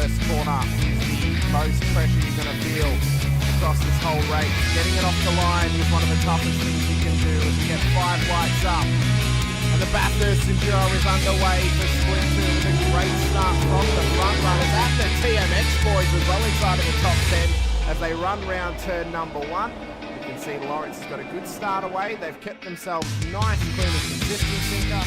first corner is the most pressure you're going to feel across this whole race. Getting it off the line is one of the toughest things you can do as you get 5 lights up. And the Bathurst Enduro is underway for Sprint 2 with a great start from the front runners and the TMX boys as well inside of the top 10 as they run round turn number 1. You can see Lawrence has got a good start away. They've kept themselves nice, clean and consistent, Sinka.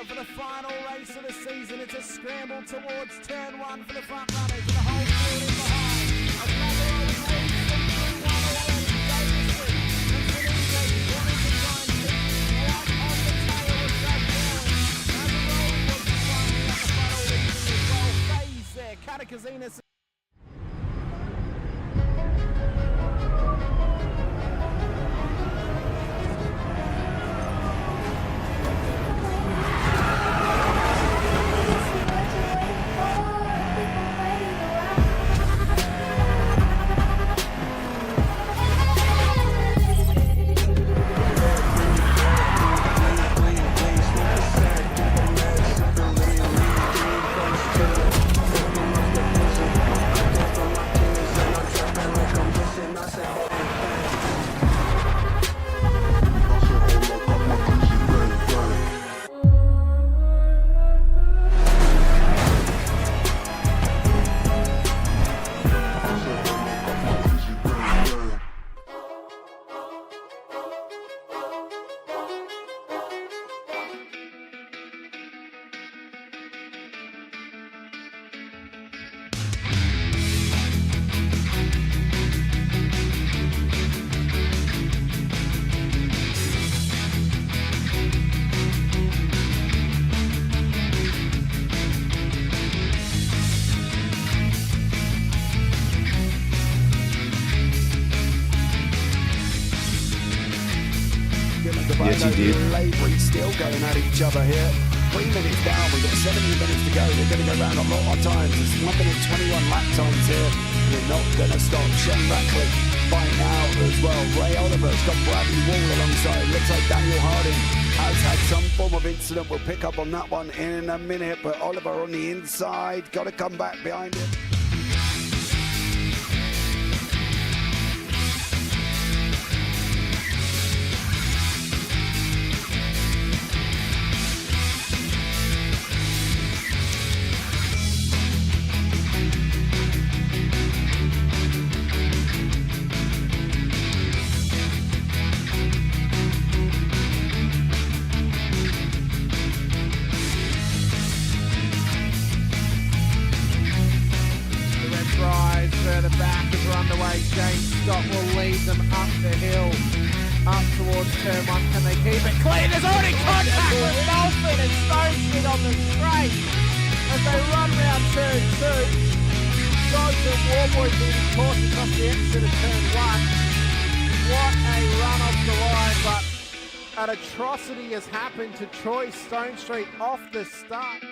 For the final race of the season, it's a scramble towards turn 1 for the front runners and the whole field in behind. Another old lead from turn 1 already. Davis and Sinka wanting to try and keep right on the tail of Doug Allen. Navarone was finally at the front already as well. Phase there, Katakazina. Yes, you did. Laboring still going at each other here. 3 minutes down, we've got 70 minutes to go. They're going to go round a lot of times. It's 1 minute 21 lap times here. We're not going to stop. Shane Rackley fighting out as well. Ray Oliver's got Bradley Wall alongside. Looks like Daniel Harding has had some form of incident. We'll pick up on that one in a minute. But Oliver on the inside, got to come back behind him. Further back as we're underway. James Scott will lead them up the hill, up towards turn 1. Can they keep it clean? There's already contact with Dolphin and Stoneskid on the straight as they run round turn 2. Johnson Warboys leading cautious off the exit of turn 1. What a run off the line, but an atrocity has happened to Troy Stonestreet off the start.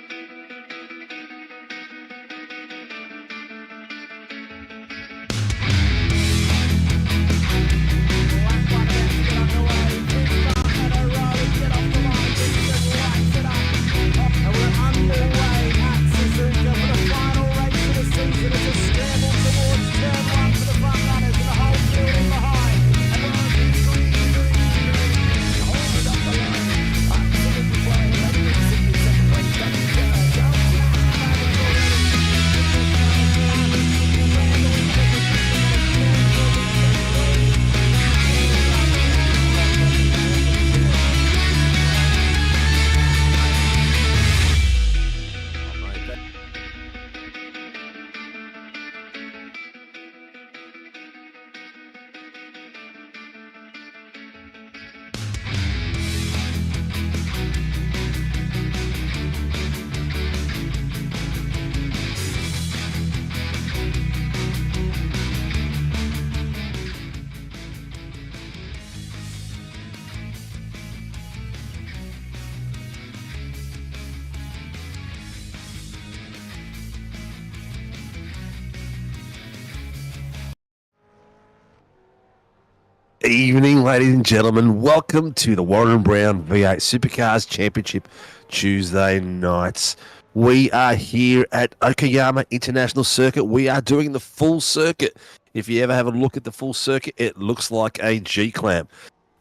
evening, ladies and gentlemen. Welcome to the Warren Brown V8 Supercars Championship Tuesday nights. We are here at Okayama International Circuit. We are doing the full circuit. If you ever have a look at the full circuit, it looks like a G-clamp.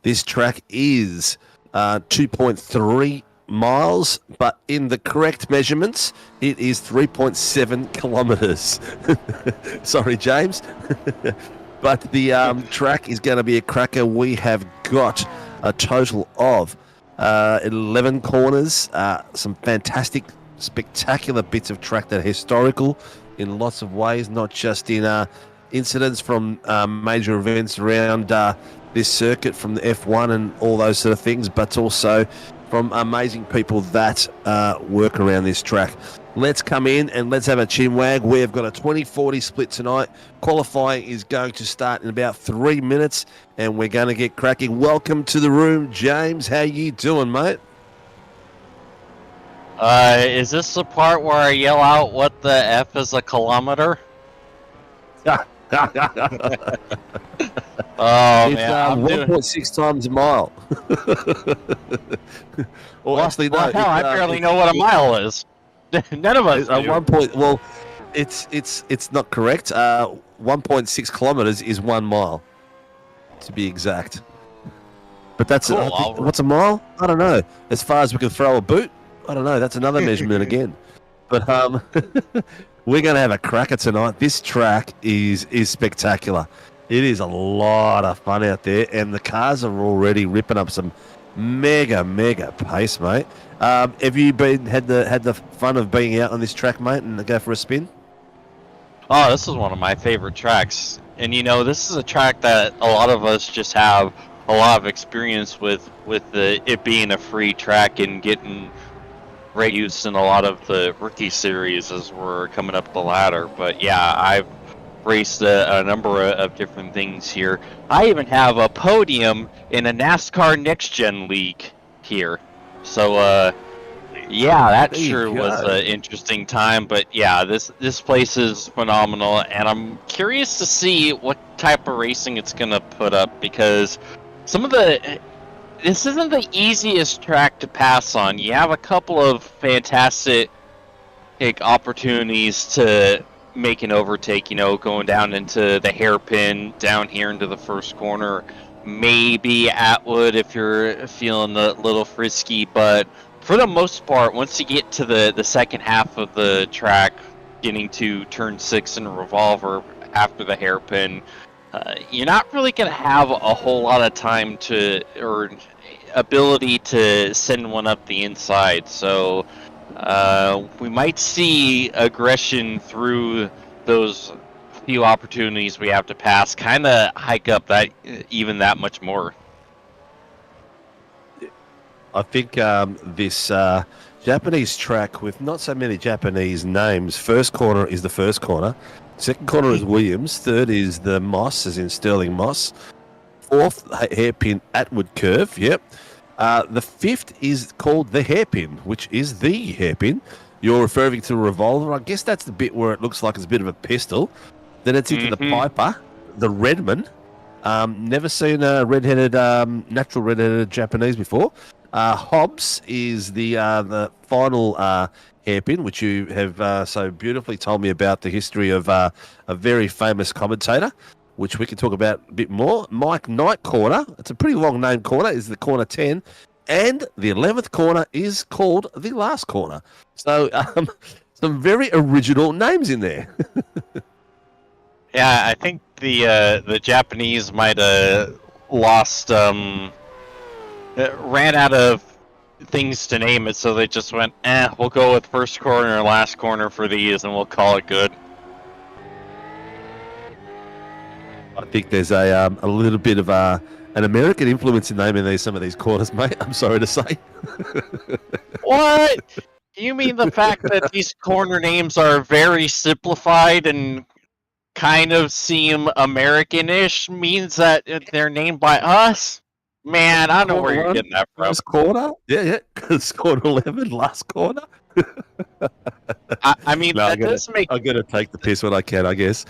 This track is 2.3 miles, but in the correct measurements, it is 3.7 kilometers. Sorry, James. But the track is going to be a cracker. We have got a total of 11 corners, some fantastic, spectacular bits of track that are historical in lots of ways, not just in incidents from major events around this circuit from the F1 and all those sort of things, but also from amazing people that work around this track. Let's come in and let's have a chinwag. We've got a 20-40 split tonight. Qualifying is going to start in about 3 minutes, and we're going to get cracking. Welcome to the room, James. How you doing, mate? Is this the part where I yell out what the F is a kilometer? Oh, Oh, it's man. 1.6 times a mile. Well, actually, no. Hell, I barely know what a mile is. None of us do. 1 point. Well, it's not correct. 1.6 kilometers is 1 mile, to be exact. But that's Cool, what's a mile? I don't know. As far as we can throw a boot, I don't know. That's another measurement again. But we're going to have a cracker tonight. This track is spectacular. It is a lot of fun out there, and the cars are already ripping up some mega pace, mate. Have you had the fun of being out on this track, mate, and go for a spin? Oh, this is one of my favorite tracks. And you know, this is a track that a lot of us just have a lot of experience with it being a free track and getting great use in a lot of the rookie series as we're coming up the ladder. But yeah, I've raced a number of different things here. I even have a podium in a NASCAR Next Gen League here. So yeah, that sure was an interesting time. But yeah, this place is phenomenal, and I'm curious to see what type of racing it's gonna put up, because this isn't the easiest track to pass on. You have a couple of fantastic opportunities to make an overtake, you know, going down into the hairpin, down here into the first corner, maybe Atwood if you're feeling a little frisky. But for the most part, once you get to the second half of the track, getting to turn 6 and Revolver after the hairpin, you're not really going to have a whole lot of time or ability to send one up the inside. So we might see aggression through those few opportunities we have to pass, kind of hike up that much more. I think this Japanese track with not so many Japanese names. First corner is the first corner. Second corner is Williams. Third is the Moss, as in Sterling Moss. Fourth, hairpin Atwood curve. Yep. The fifth is called the hairpin, which is the hairpin. You're referring to Revolver. I guess that's the bit where it looks like it's a bit of a pistol. Then it's into the Piper, the Redman. Never seen a natural redheaded Japanese before. Hobbs is the final hairpin, which you have so beautifully told me about the history of a very famous commentator, which we can talk about a bit more. Mike Knight corner, it's a pretty long name corner, is the corner 10. And the 11th corner is called the last corner. So some very original names in there. Yeah, I think the Japanese might have lost, ran out of things to name it, so they just went, we'll go with first corner and last corner for these, and we'll call it good. I think there's a little bit of an American influence in naming some of these corners, mate. I'm sorry to say. What? You mean the fact that these corner names are very simplified and kind of seem American-ish means that they're named by us? Man, I don't know where you're getting that from. First corner? Yeah. It's corner 11, last corner. I mean, that does make... I'm going to take the piss when I can, I guess.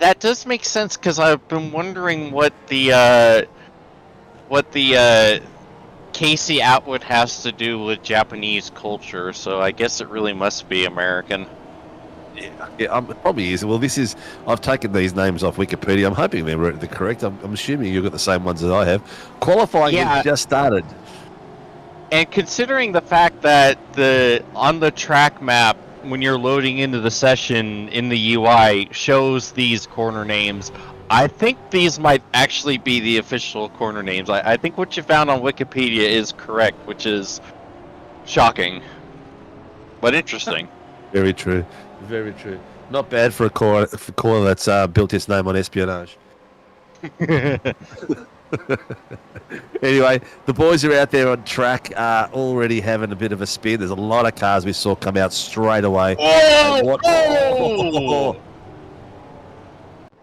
that does make sense because I've been wondering what the Casey Atwood has to do with Japanese culture. So I guess it really must be American. Yeah, it probably is. Well, I've taken these names off Wikipedia. I'm hoping they're correct. I'm assuming you've got the same ones as I have. Qualifying has just started. And considering the fact that on the track map, when you're loading into the session in the UI, shows these corner names, I think these might actually be the official corner names. I think what you found on Wikipedia is correct, which is shocking, but interesting. Very true. Very true. Not bad for a corner that's built its name on espionage. Anyway, the boys are out there on track, already having a bit of a spin. There's a lot of cars we saw come out straight away. Oh!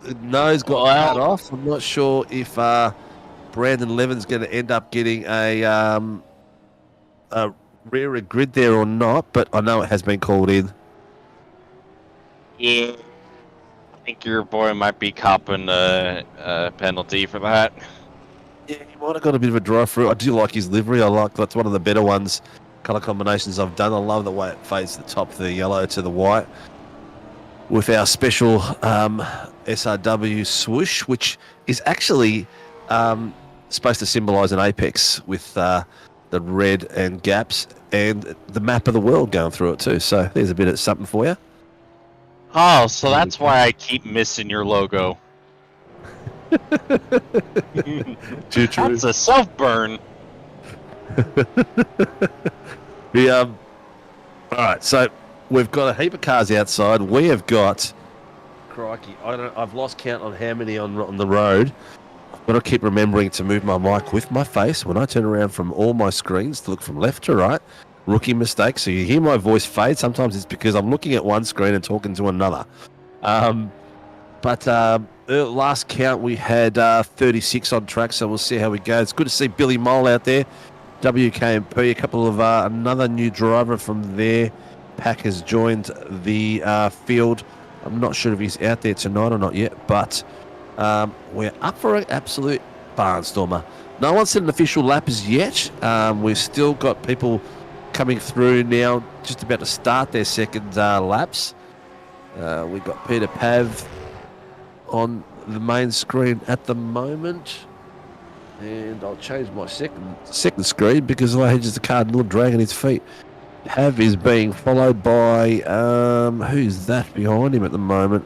The nose got cut off. I'm not sure if Brandon Levin's going to end up getting a rear grid there or not, but I know it has been called in. Yeah, I think your boy might be copping a penalty for that. Yeah, he might have got a bit of a drive through. I do like his livery. That's one of the better ones, colour combinations I've done. I love the way it fades the top, the yellow to the white, with our special SRW swoosh, which is actually supposed to symbolise an apex with the red and gaps and the map of the world going through it too. So there's a bit of something for you. Oh, so that's why I keep missing your logo. Too true. That's a self-burn. All right, so we've got a heap of cars outside. We have got, crikey, I've lost count on how many on the road. I've got to keep remembering to move my mic with my face when I turn around from all my screens to look from left to right. Rookie mistake. So you hear my voice fade. Sometimes it's because I'm looking at one screen and talking to another. But last count we had 36 on track, so we'll see how we go. It's good to see Billy Mole out there. WKMP, a couple of another new driver from their pack has joined the field. I'm not sure if he's out there tonight or not yet, but we're up for an absolute barnstormer. No one's set an official lap as yet. We've still got people coming through now, just about to start their second laps. We've got Peter Pav on the main screen at the moment, and I'll change my second screen because I had just a cardinal dragging his feet. Pav is being followed by who's that behind him at the moment?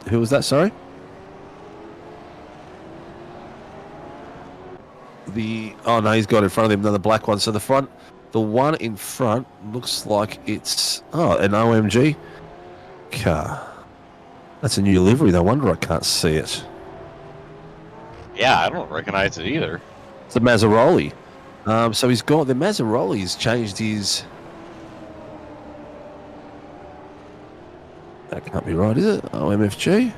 Who was that? Sorry. Oh no, he's got in front of him another black one. So the one in front looks like it's an OMG car. That's a new livery. No wonder I can't see it. Yeah, I don't recognize it either. It's a Mazzaroli. So he's got the Mazzaroli's changed his. That can't be right, is it? OMFG.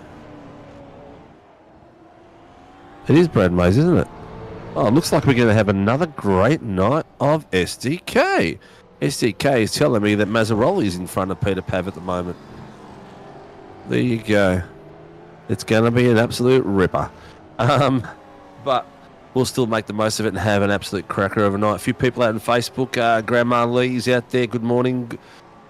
It is Brad Mays, isn't it? Oh, it looks like we're going to have another great night of SDK. SDK is telling me that Mazzaroli is in front of Peter Pav at the moment. There you go. It's going to be an absolute ripper. But we'll still make the most of it and have an absolute cracker overnight. A few people out on Facebook. Grandma Lee's out there. Good morning.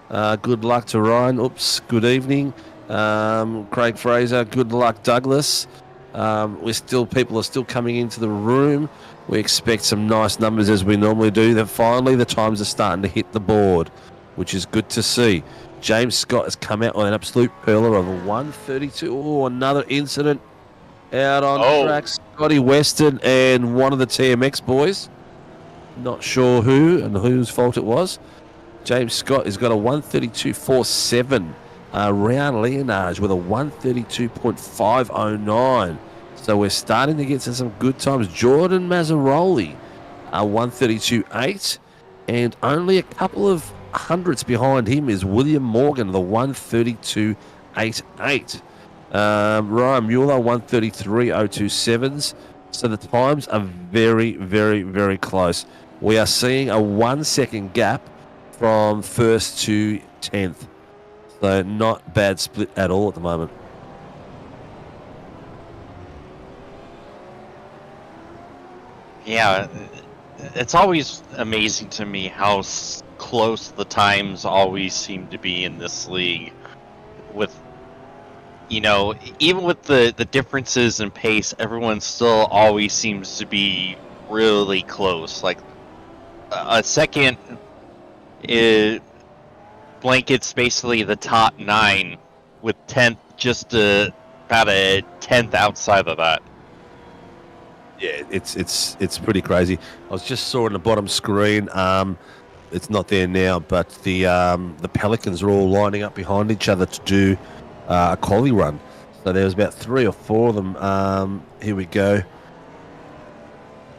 Good luck to Ryan. Oops. Good evening. Craig Fraser. Good luck, Douglas. People are still coming into the room. We expect some nice numbers as we normally do. Then finally, the times are starting to hit the board, which is good to see. James Scott has come out on an absolute pearler of a 132. Oh, another incident out on track. Scotty Weston and one of the TMX boys. Not sure who and whose fault it was. James Scott has got a 132.47. Round Leonage with a 132.509. So we're starting to get to some good times. Jordan Mazzaroli, a 132.8. And only a couple of hundredths behind him is William Morgan, the 132.88. Ryan Mueller, 133.027s. So the times are very, very, very close. We are seeing a 1 second gap from 1st to 10th. So not bad split at all at the moment. Yeah, it's always amazing to me how close the times always seem to be in this league. With, even with the differences in pace, everyone still always seems to be really close. Like a second blankets basically the top 9, with 10th just about a 10th outside of that. Yeah, it's pretty crazy. I was just saw on the bottom screen. It's not there now, but the Pelicans are all lining up behind each other to do a quali run. So there was about 3 or 4 of them. Here we go.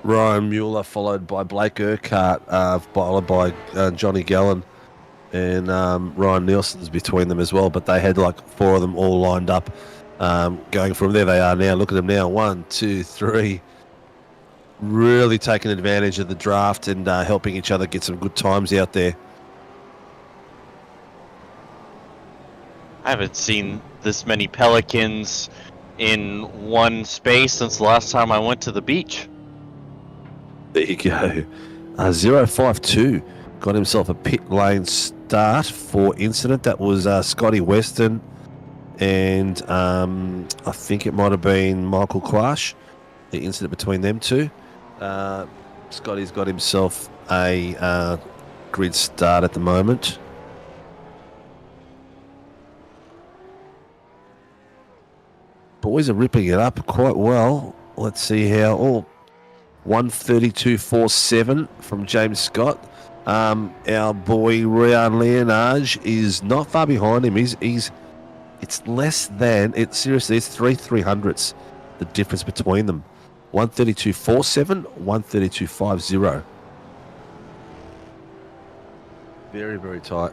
Ryan Mueller, followed by Blake Urquhart, followed by Johnny Gallen, and Ryan Nielsen's between them as well. But they had like 4 of them all lined up, going from there. They are now. Look at them now. 1, 2, 3. Really taking advantage of the draft and helping each other get some good times out there. I haven't seen this many Pelicans in one space since the last time I went to the beach. There you go. 052 got himself a pit lane start for incident. That was Scotty Weston and I think it might have been Michael Quash, the incident between them two. Scotty's got himself a grid start at the moment. Boys are ripping it up quite well. Let's see how. 132.47 from James Scott. Our boy Ryan Leonage is not far behind him. It's less than it. Seriously, it's 3/300ths the difference between them. 132.47, 132.50. Very, very tight.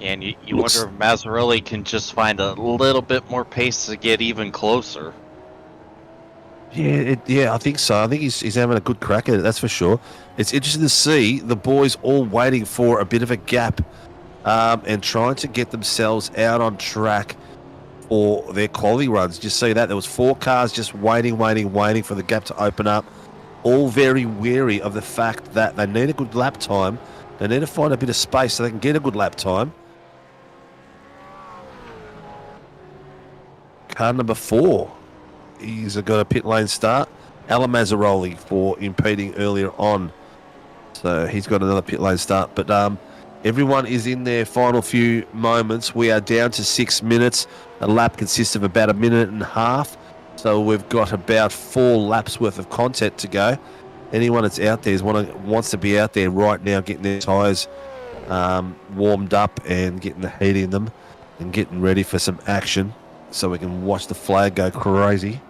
And you wonder if Mazzarelli can just find a little bit more pace to get even closer. Yeah, I think so. I think he's having a good crack at it, that's for sure. It's interesting to see the boys all waiting for a bit of a gap and trying to get themselves out on track for their quality runs. Just see that. There was 4 cars just waiting for the gap to open up, all very wary of the fact that they need a good lap time. They need to find a bit of space so they can get a good lap time. Car number 4. He's got a pit lane start. Alan Mazzarelli for impeding earlier on. So he's got another pit lane start. But everyone is in their final few moments. We are down to 6 minutes. A lap consists of about 1.5 minutes. So we've got about 4 laps worth of content to go. Anyone that's out there wants to be out there right now getting their tyres warmed up and getting the heat in them and getting ready for some action so we can watch the flag go crazy.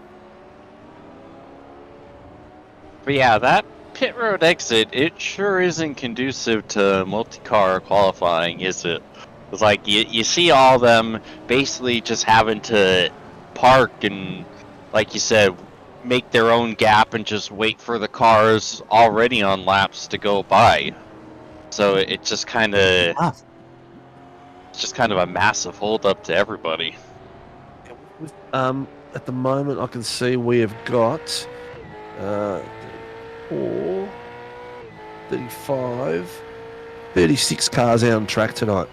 But yeah, that pit road exit, it sure isn't conducive to multi-car qualifying, is it? It's like you see all them basically just having to park and, like you said, make their own gap and just wait for the cars already on laps to go by. So it's just kind of a massive hold up to everybody. At the moment, I can see we have got 4, 35, 36 cars out on track tonight.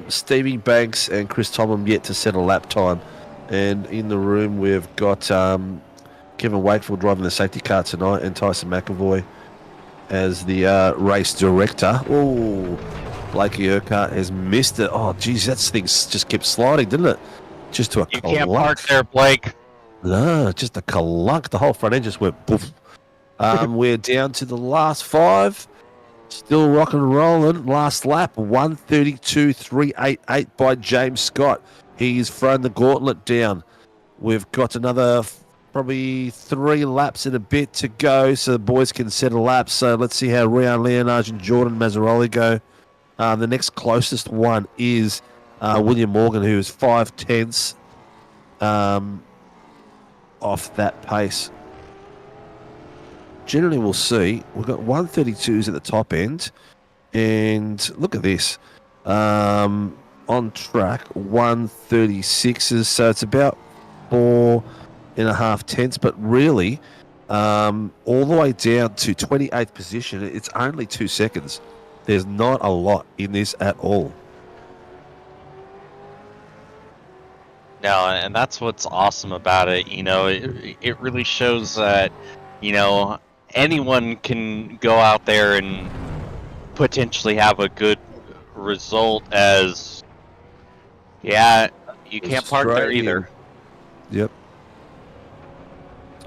Stevie Banks and Chris Tomlin yet to set a lap time. And in the room, we've got Kevin Wakefield driving the safety car tonight and Tyson McAvoy as the race director. Oh, Blakey Urquhart has missed it. Oh, geez, that thing just kept sliding, didn't it? Just to a You clunk. can't park there, Blake. No, just a clunk. The whole front end just went poof. We're down to the last 5. Still rocking and rolling. Last lap, 132.388 by James Scott. He's thrown the gauntlet down. We've got another probably 3 laps and a bit to go so the boys can set a lap. So let's see how Rian Leonage and Jordan Mazzarelli go. The next closest one is William Morgan, who is 5/10 off that pace. Generally, we'll see. We've got 132s at the top end. And look at this. On track, 136s. So it's about 4.5 tenths. But really, all the way down to 28th position, it's only 2 seconds. There's not a lot in this at all. No, and that's what's awesome about it. It really shows that, anyone can go out there and potentially have a good result as, you can't park there either. Yep.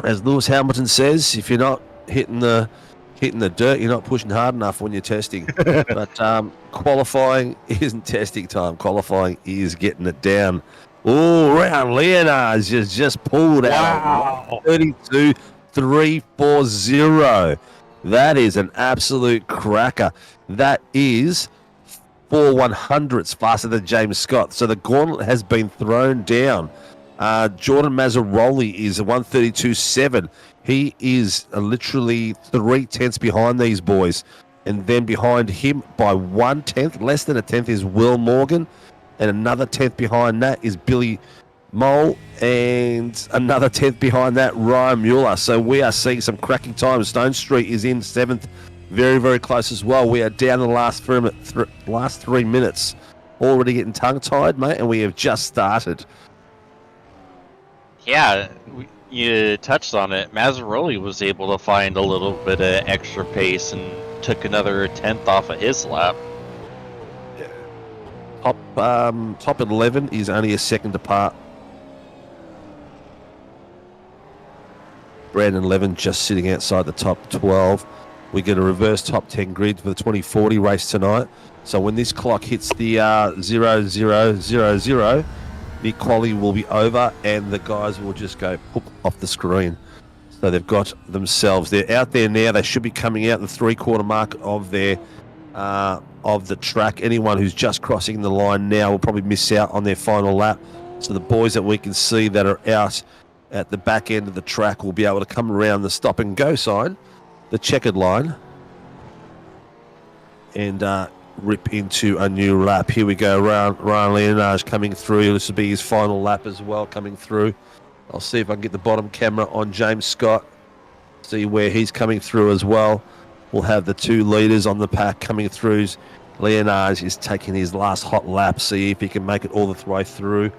As Lewis Hamilton says, if you're not hitting the dirt, you're not pushing hard enough when you're testing. But qualifying isn't testing time. Qualifying is getting it down. Oh, round Leonard's just pulled out 32.340. That is an absolute cracker. That is 4/100ths faster than James Scott. So the gauntlet has been thrown down. Jordan Mazzaroli is a 132.7. He is literally 3 tenths behind these boys. And then behind him by 1 tenth, less than a tenth, is Will Morgan. And another 10th behind that is Billy Mole. And another 10th behind that, Ryan Mueller. So we are seeing some cracking times. Stone Street is in 7th. Very, very close as well. We are down the last 3 minutes. Already getting tongue-tied, mate, and we have just started. Yeah, you touched on it. Mazzaroli was able to find a little bit of extra pace and took another 10th off of his lap. Top 11 is only a second apart. Brandon Levin just sitting outside the top 12. We get a reverse top 10 grid for the 2040 race tonight. So when this clock hits the 0000, the quali will be over and the guys will just go poop off the screen. So they've got themselves. They're out there now. They should be coming out the 3/4 mark of their of the track. Anyone who's just crossing the line now will probably miss out on their final lap. So the boys that we can see that are out at the back end of the track will be able to come around the stop and go sign, the checkered line, and rip into a new lap. Here we go. Ryan Leonard's coming through. This will be his final lap as well, coming through. I'll see if I can get the bottom camera on James Scott, see where he's coming through as well. We'll have the 2 leaders on the pack coming through. Leonard is taking his last hot lap, see if he can make it all the way through.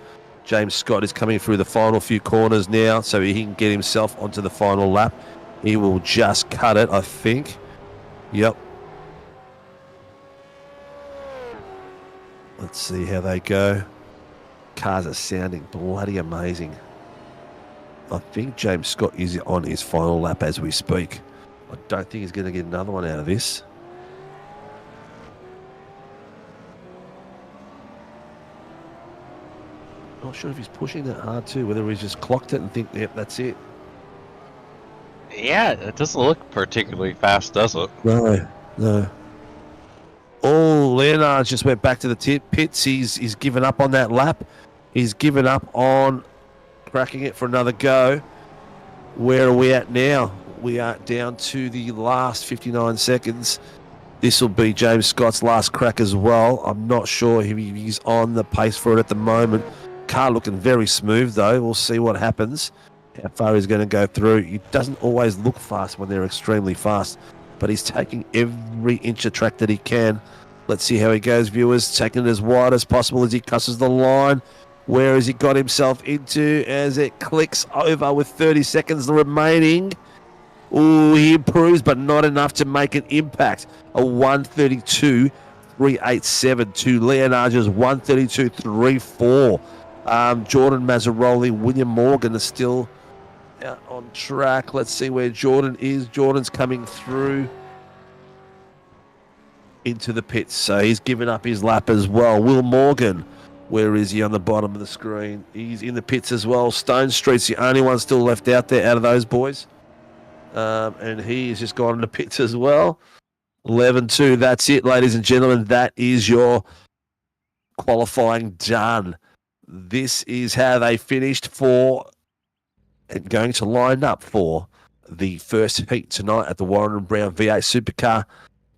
James Scott is coming through the final few corners now, so he can get himself onto the final lap. He will just cut it, I think. Yep. Let's see how they go. Cars are sounding bloody amazing. I think James Scott is on his final lap as we speak. I don't think he's going to get another one out of this. Not sure if he's pushing that hard too, whether he's just clocked it and think, yep, that's it. Yeah, it doesn't look particularly fast, does it? No. Oh, Leonard just went back to the pits. He's given up on that lap. He's given up on cracking it for another go. Where are we at now? We are down to the last 59 seconds. This will be James Scott's last crack as well. I'm not sure if he's on the pace for it at the moment. Car looking very smooth though. We'll see what happens. How far he's going to go through. He doesn't always look fast when they're extremely fast, but he's taking every inch of track that he can. Let's see how he goes, viewers. Taking it as wide as possible as he crosses the line. Where has he got himself into as it clicks over with 30 seconds remaining? Ooh, he improves, but not enough to make an impact. A 132.387 to Leonardo's 132.34. Jordan Mazzaroli, William Morgan is still out on track. Let's see where Jordan is. Jordan's coming through into the pits, so he's given up his lap as well. Will Morgan, where is he on the bottom of the screen? He's in the pits as well. Stone Street's the only one still left out there out of those boys. And he has just gone into pits as well. 11-2. That's it, ladies and gentlemen. That is your qualifying done. This is how they finished for and going to line up for the first heat tonight at the Warren & Brown V8 Supercar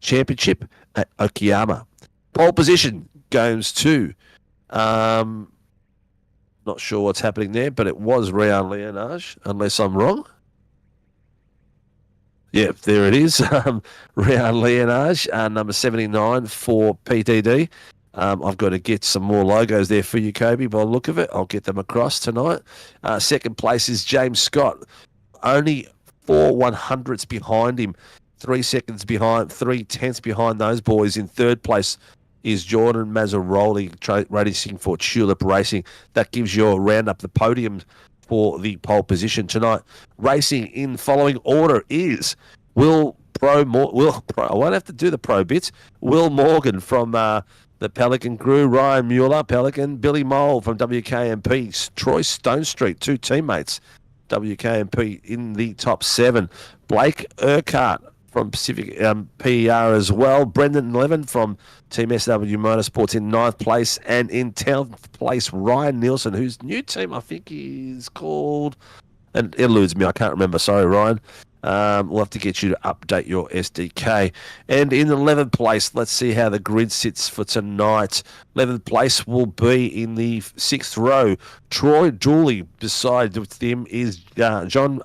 Championship at Okayama. Pole position goes to, not sure what's happening there, but it was Rayan Leonage, unless I'm wrong. Yep, there it is. Rayan Leonage, number 79 for PTD. I've got to get some more logos there for you, Kobe, by the look of it. I'll get them across tonight. Second place is James Scott. Only 4 100ths behind him. 3 seconds behind, 3 tenths behind those boys. In third place is Jordan Mazzaroli, racing for Tulip Racing. That gives you a round up the podium for the pole position tonight. Racing in following order is I won't have to do the pro bits. Will Morgan from the Pelican Crew, Ryan Mueller, Pelican, Billy Mole from WKMP, Troy Stone Street, 2 teammates, WKMP in the top 7. Blake Urquhart from Pacific PER as well. Brendan Levin from Team SW Motorsports in 9th place. And in 10th place, Ryan Nielsen, whose new team I think is called, and it eludes me, I can't remember. Sorry, Ryan. We'll have to get you to update your SDK. And in 11th place, let's see how the grid sits for tonight. 11th place will be in the 6th row. Troy Dooley. Beside them is John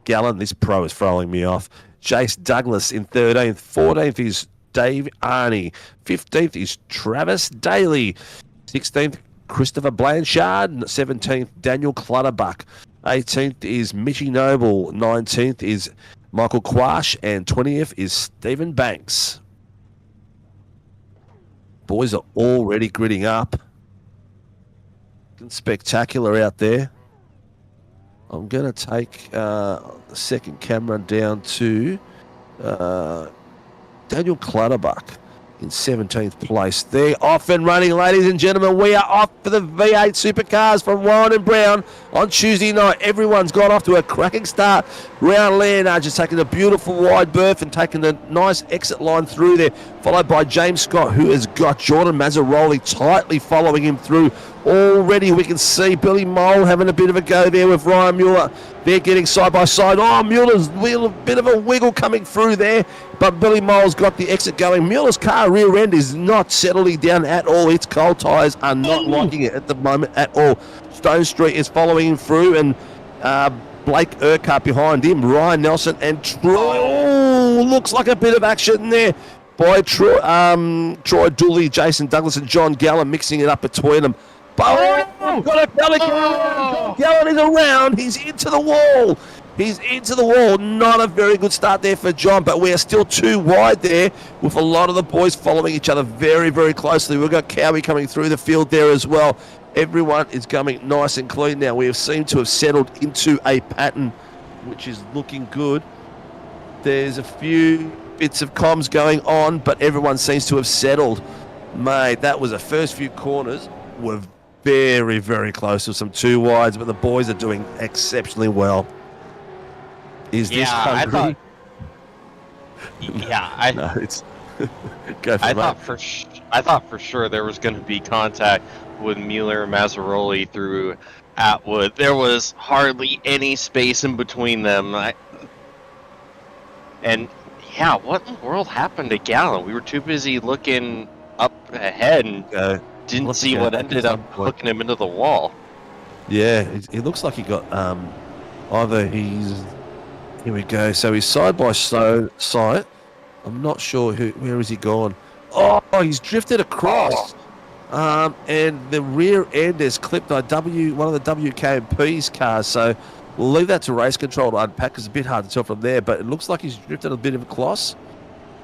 Gallen. This pro is throwing me off. Jace Douglas in 13th. 14th is Dave Arney. 15th is Travis Daly. 16th, Christopher Blanchard. 17th, Daniel Clutterbuck. 18th is Mitchy Noble. 19th is Michael Quash. And 20th is Stephen Banks. Boys are already gridding up. Looking spectacular out there. I'm going to take the second camera down to Daniel Clutterbuck in 17th place. They're off and running, ladies and gentlemen. We are off for the V8 Supercars from Warren & Brown on Tuesday night. Everyone's got off to a cracking start. Rayan Leonage has taken a beautiful wide berth and taken a nice exit line through there, followed by James Scott, who has got Jordan Mazzaroli tightly following him through. Already we can see Billy Mole having a bit of a go there with Ryan Mueller. They're getting side by side. Oh, Mueller's a bit of a wiggle coming through there, but Billy Mole's got the exit going. Mueller's car rear end is not settling down at all. Its cold tyres are not liking it at the moment at all. Stone Street is following him through, and Blake Urquhart behind him. Ryan Nelson and Troy. Oh, looks like a bit of action there by Troy Dooley, Jason Douglas, and John Gallen mixing it up between them. Oh, got a Pelican. John Gallen is around. He's into the wall. Not a very good start there for John, but we are still too wide there with a lot of the boys following each other very, very closely. We've got Cowie coming through the field there as well. Everyone is coming nice and clean now. We have seemed to have settled into a pattern which is looking good. There's a few bits of comms going on, but everyone seems to have settled. Mate, that was the first few corners were very, very close to some 2 wides, but the boys are doing exceptionally well. Is this hungry? It's go for it. I thought for sure there was going to be contact with Mueller and Mazzaroli through Atwood. There was hardly any space in between them. What in the world happened to Gallen? We were too busy looking up ahead and didn't see what ended up hooking him into the wall. Yeah, it looks like he got either he's... Here we go. So he's side by side. I'm not sure where has he gone. Oh, he's drifted across. And the rear end is clipped by one of the WKMP's cars. So we'll leave that to race control to unpack. It's a bit hard to tell from there, but it looks like he's drifted a bit of a cross.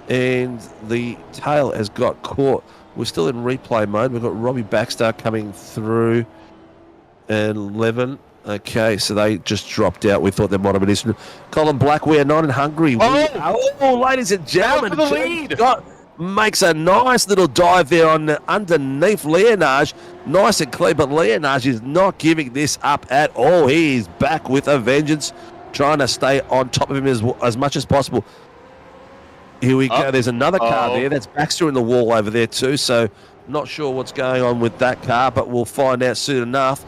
And the tail has got caught. We're still in replay mode. We've got Robbie Baxter coming through and Levin. Okay, so they just dropped out. We thought they might have been listening. Colin Black, we are not in Hungary. Ladies and gentlemen, for the lead. Makes a nice little dive there on underneath Leonage. Nice and clean, but Leonage is not giving this up at all. He is back with a vengeance, trying to stay on top of him as much as possible. Here we go. There's another car there. That's Baxter in the wall over there too, so not sure what's going on with that car, but we'll find out soon enough.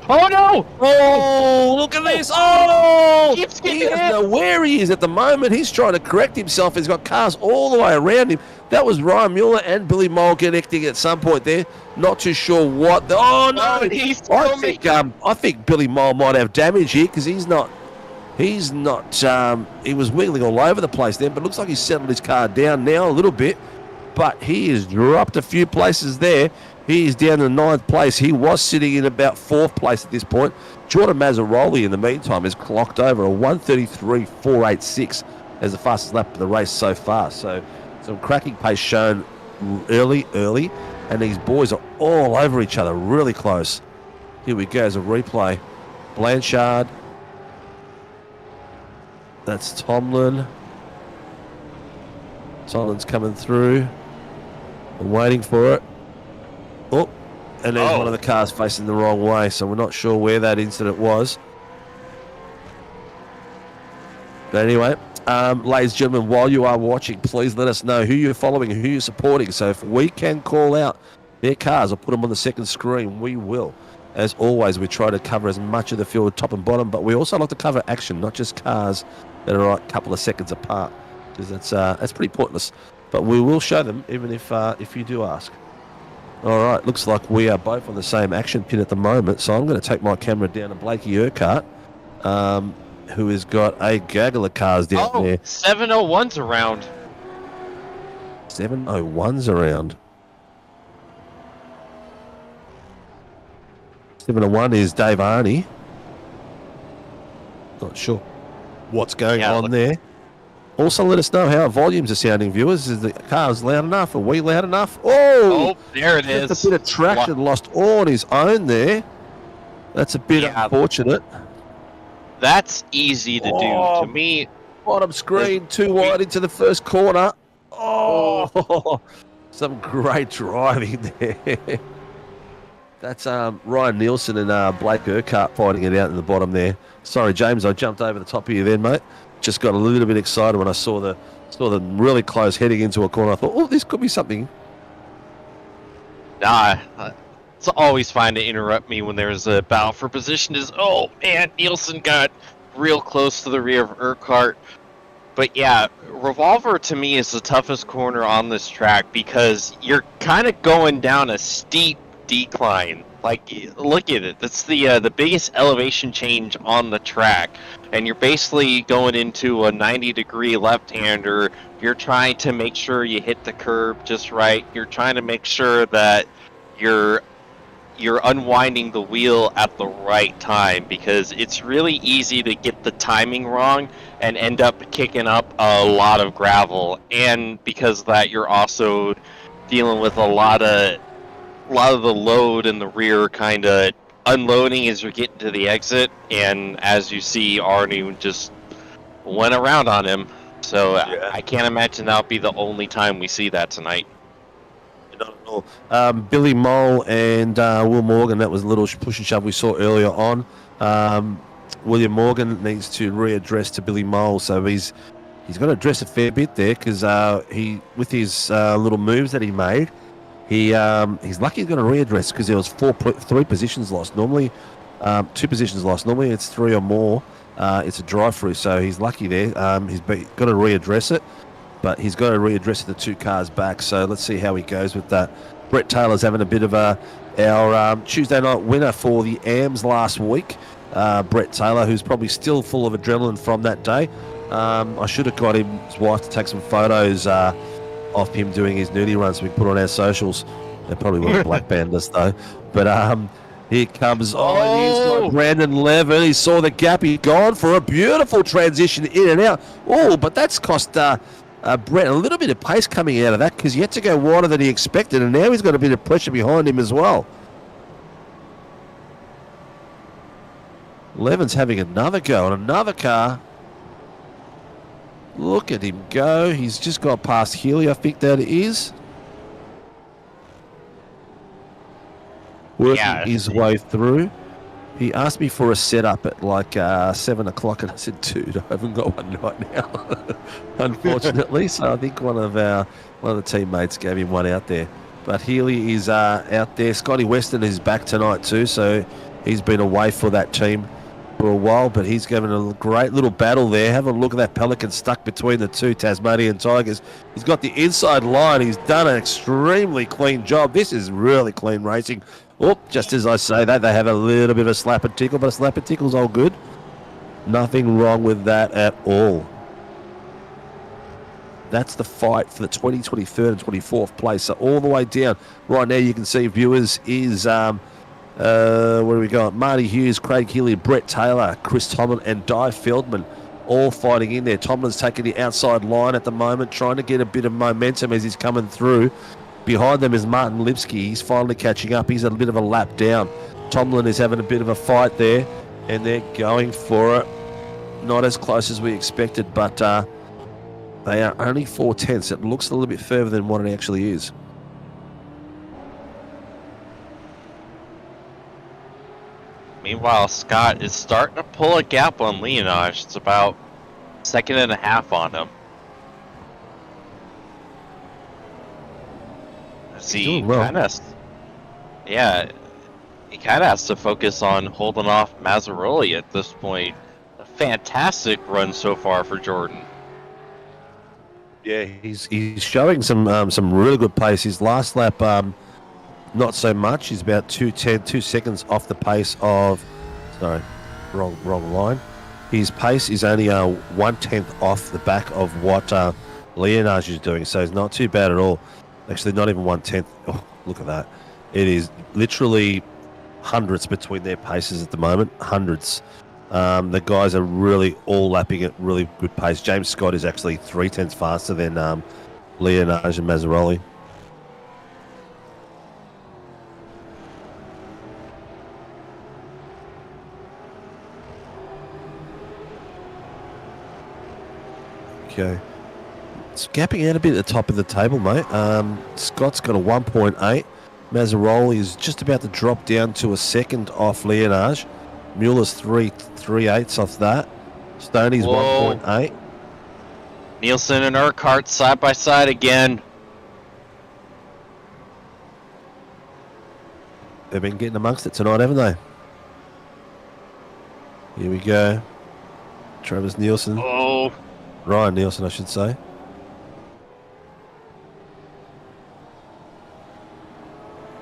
Oh no! Oh, look at this! Oh, Keeps he getting doesn't hit. know where he is at the moment. He's trying to correct himself. He's got cars all the way around him. That was Ryan Mueller and Billy Mole connecting at some point there. Not too sure what. Oh no! Oh, and he's I filming. think Billy Mole might have damage here because he's not. He was wiggling all over the place then, but it looks like he's settled his car down now a little bit. But he has dropped a few places there. He is down in 9th place. He was sitting in about 4th place at this point. Jordan Mazzaroli, in the meantime, has clocked over a 1:33.486 as the fastest lap of the race so far. So some cracking pace shown early, and these boys are all over each other, really close. Here we go as a replay. Blanchard. That's Tomlin. Tomlin's coming through. I'm waiting for it. Oh, and there's one of the cars facing the wrong way, so we're not sure where that incident was. But anyway, ladies and gentlemen, while you are watching, please let us know who you're following, who you're supporting. So if we can call out their cars or put them on the second screen, we will. As always, we try to cover as much of the field, top and bottom, but we also like to cover action, not just cars that are a couple of seconds apart, because that's pretty pointless. But we will show them, even if you do ask. All right, looks like we are both on the same action pin at the moment, so I'm going to take my camera down to Blakey Urquhart, who has got a gaggle of cars down there. 701's around. 701's around. 701 is Dave Arney. Not sure what's going on there. Also, let us know how our volumes are sounding, viewers. Is the cars loud enough? Are we loud enough? Oh, there it is. Just a bit of traction lost all on his own there. That's a bit unfortunate. That's easy to do. To me, bottom screen, too wide into the first corner. Oh, some great driving there. That's Ryan Nielsen and Blake Urquhart fighting it out in the bottom there. Sorry, James, I jumped over the top of you then, mate. Just got a little bit excited when I saw them really close heading into a corner. I thought, oh, this could be something. Nah, it's always fine to interrupt me when there's a battle for position. Oh man, Nielsen got real close to the rear of Urquhart. But yeah, Revolver to me is the toughest corner on this track because you're kind of going down a steep decline. Like, look at it. That's the biggest elevation change on the track, and you're basically going into a 90-degree left-hander. You're trying to make sure you hit the curb just right. You're trying to make sure that you're unwinding the wheel at the right time, because it's really easy to get the timing wrong and end up kicking up a lot of gravel. And because of that, you're also dealing with a lot of the load in the rear kind of unloading as you're getting to the exit, and as you see, Arnie just went around on him. So yeah. I can't imagine that'll be the only time we see that tonight. Not at all. Billy Mole and Will Morgan, that was a little push and shove we saw earlier on. William Morgan needs to readdress to Billy Mole, so he's got to address a fair bit there, because he, with his little moves that he made, he's lucky he's going to readdress, because there was 3 positions lost. Normally, 2 positions lost. Normally, it's 3 or more. It's a drive-through, so he's lucky there. He's got to readdress it, but he's got to readdress the 2 cars back. So let's see how he goes with that. Brett Taylor's having a bit of our Tuesday night winner for the AMS last week. Brett Taylor, who's probably still full of adrenaline from that day. I should have got his wife to take some photos of him doing his nudie runs so we can put on our socials. They probably won't black band us though. But here comes Brandon Levin. He saw the gap. He's gone for a beautiful transition in and out. Oh, but that's cost Brett a little bit of pace coming out of that, because he had to go wider than he expected, and now he's got a bit of pressure behind him as well. Levin's having another go on another car. Look at him go. He's just got past Healy, I think that is. Working his way through. He asked me for a setup at like 7 o'clock, and I said, dude, I haven't got one right now, unfortunately. So I think one of the teammates gave him one out there. But Healy is out there. Scotty Weston is back tonight too, so He's been away for that team for a while, but he's given a great little battle there. Have a look at that Pelican stuck between the two Tasmanian Tigers. He's got the inside line. He's done an extremely clean job. This is really clean racing. Oh, just as I say that, they have a little bit of a slap and tickle, but a slap and tickle's all good. Nothing wrong with that at all. That's the fight for the 23rd and 24th place. So all the way down. Right now you can see viewers is, where do we got? Marty Hughes, Craig Healy, Brett Taylor, Chris Tomlin and Di Feldman all fighting in there. Tomlin's taking the outside line at the moment, trying to get a bit of momentum as he's coming through. Behind them is Martin Lipsky. He's finally catching up. He's a bit of a lap down. Tomlin is having a bit of a fight there, and they're going for it. Not as close as we expected, but they are only 4/10. It looks a little bit further than what it actually is. Meanwhile, Scott is starting to pull a gap on Leonage. It's about 1.5 on him. See, doing well. he kind of has to focus on holding off Mazzaroli at this point. A fantastic run so far for Jordan. Yeah, he's showing some really good pace. His last lap, not so much. He's about 2 seconds off the pace of. Sorry, wrong line. His pace is only 1/10 off the back of what Leonage is doing, so it's not too bad at all. Actually, not even 1/10. Oh, look at that! It is literally hundreds between their paces at the moment. Hundreds. The guys are really all lapping at really good pace. James Scott is actually 0.3 faster than Leonage and Mazzaroli. Okay. It's gapping out a bit at the top of the table, mate. Scott's got a 1.8. Mazzaroli is just about to drop down to a second off Leonage. Mueller's 3/8 off that. Stoney's 1.8. Nielsen and Urquhart side by side again. They've been getting amongst it tonight, haven't they? Here we go. Travis Nielsen. Oh, Ryan Nielsen, I should say.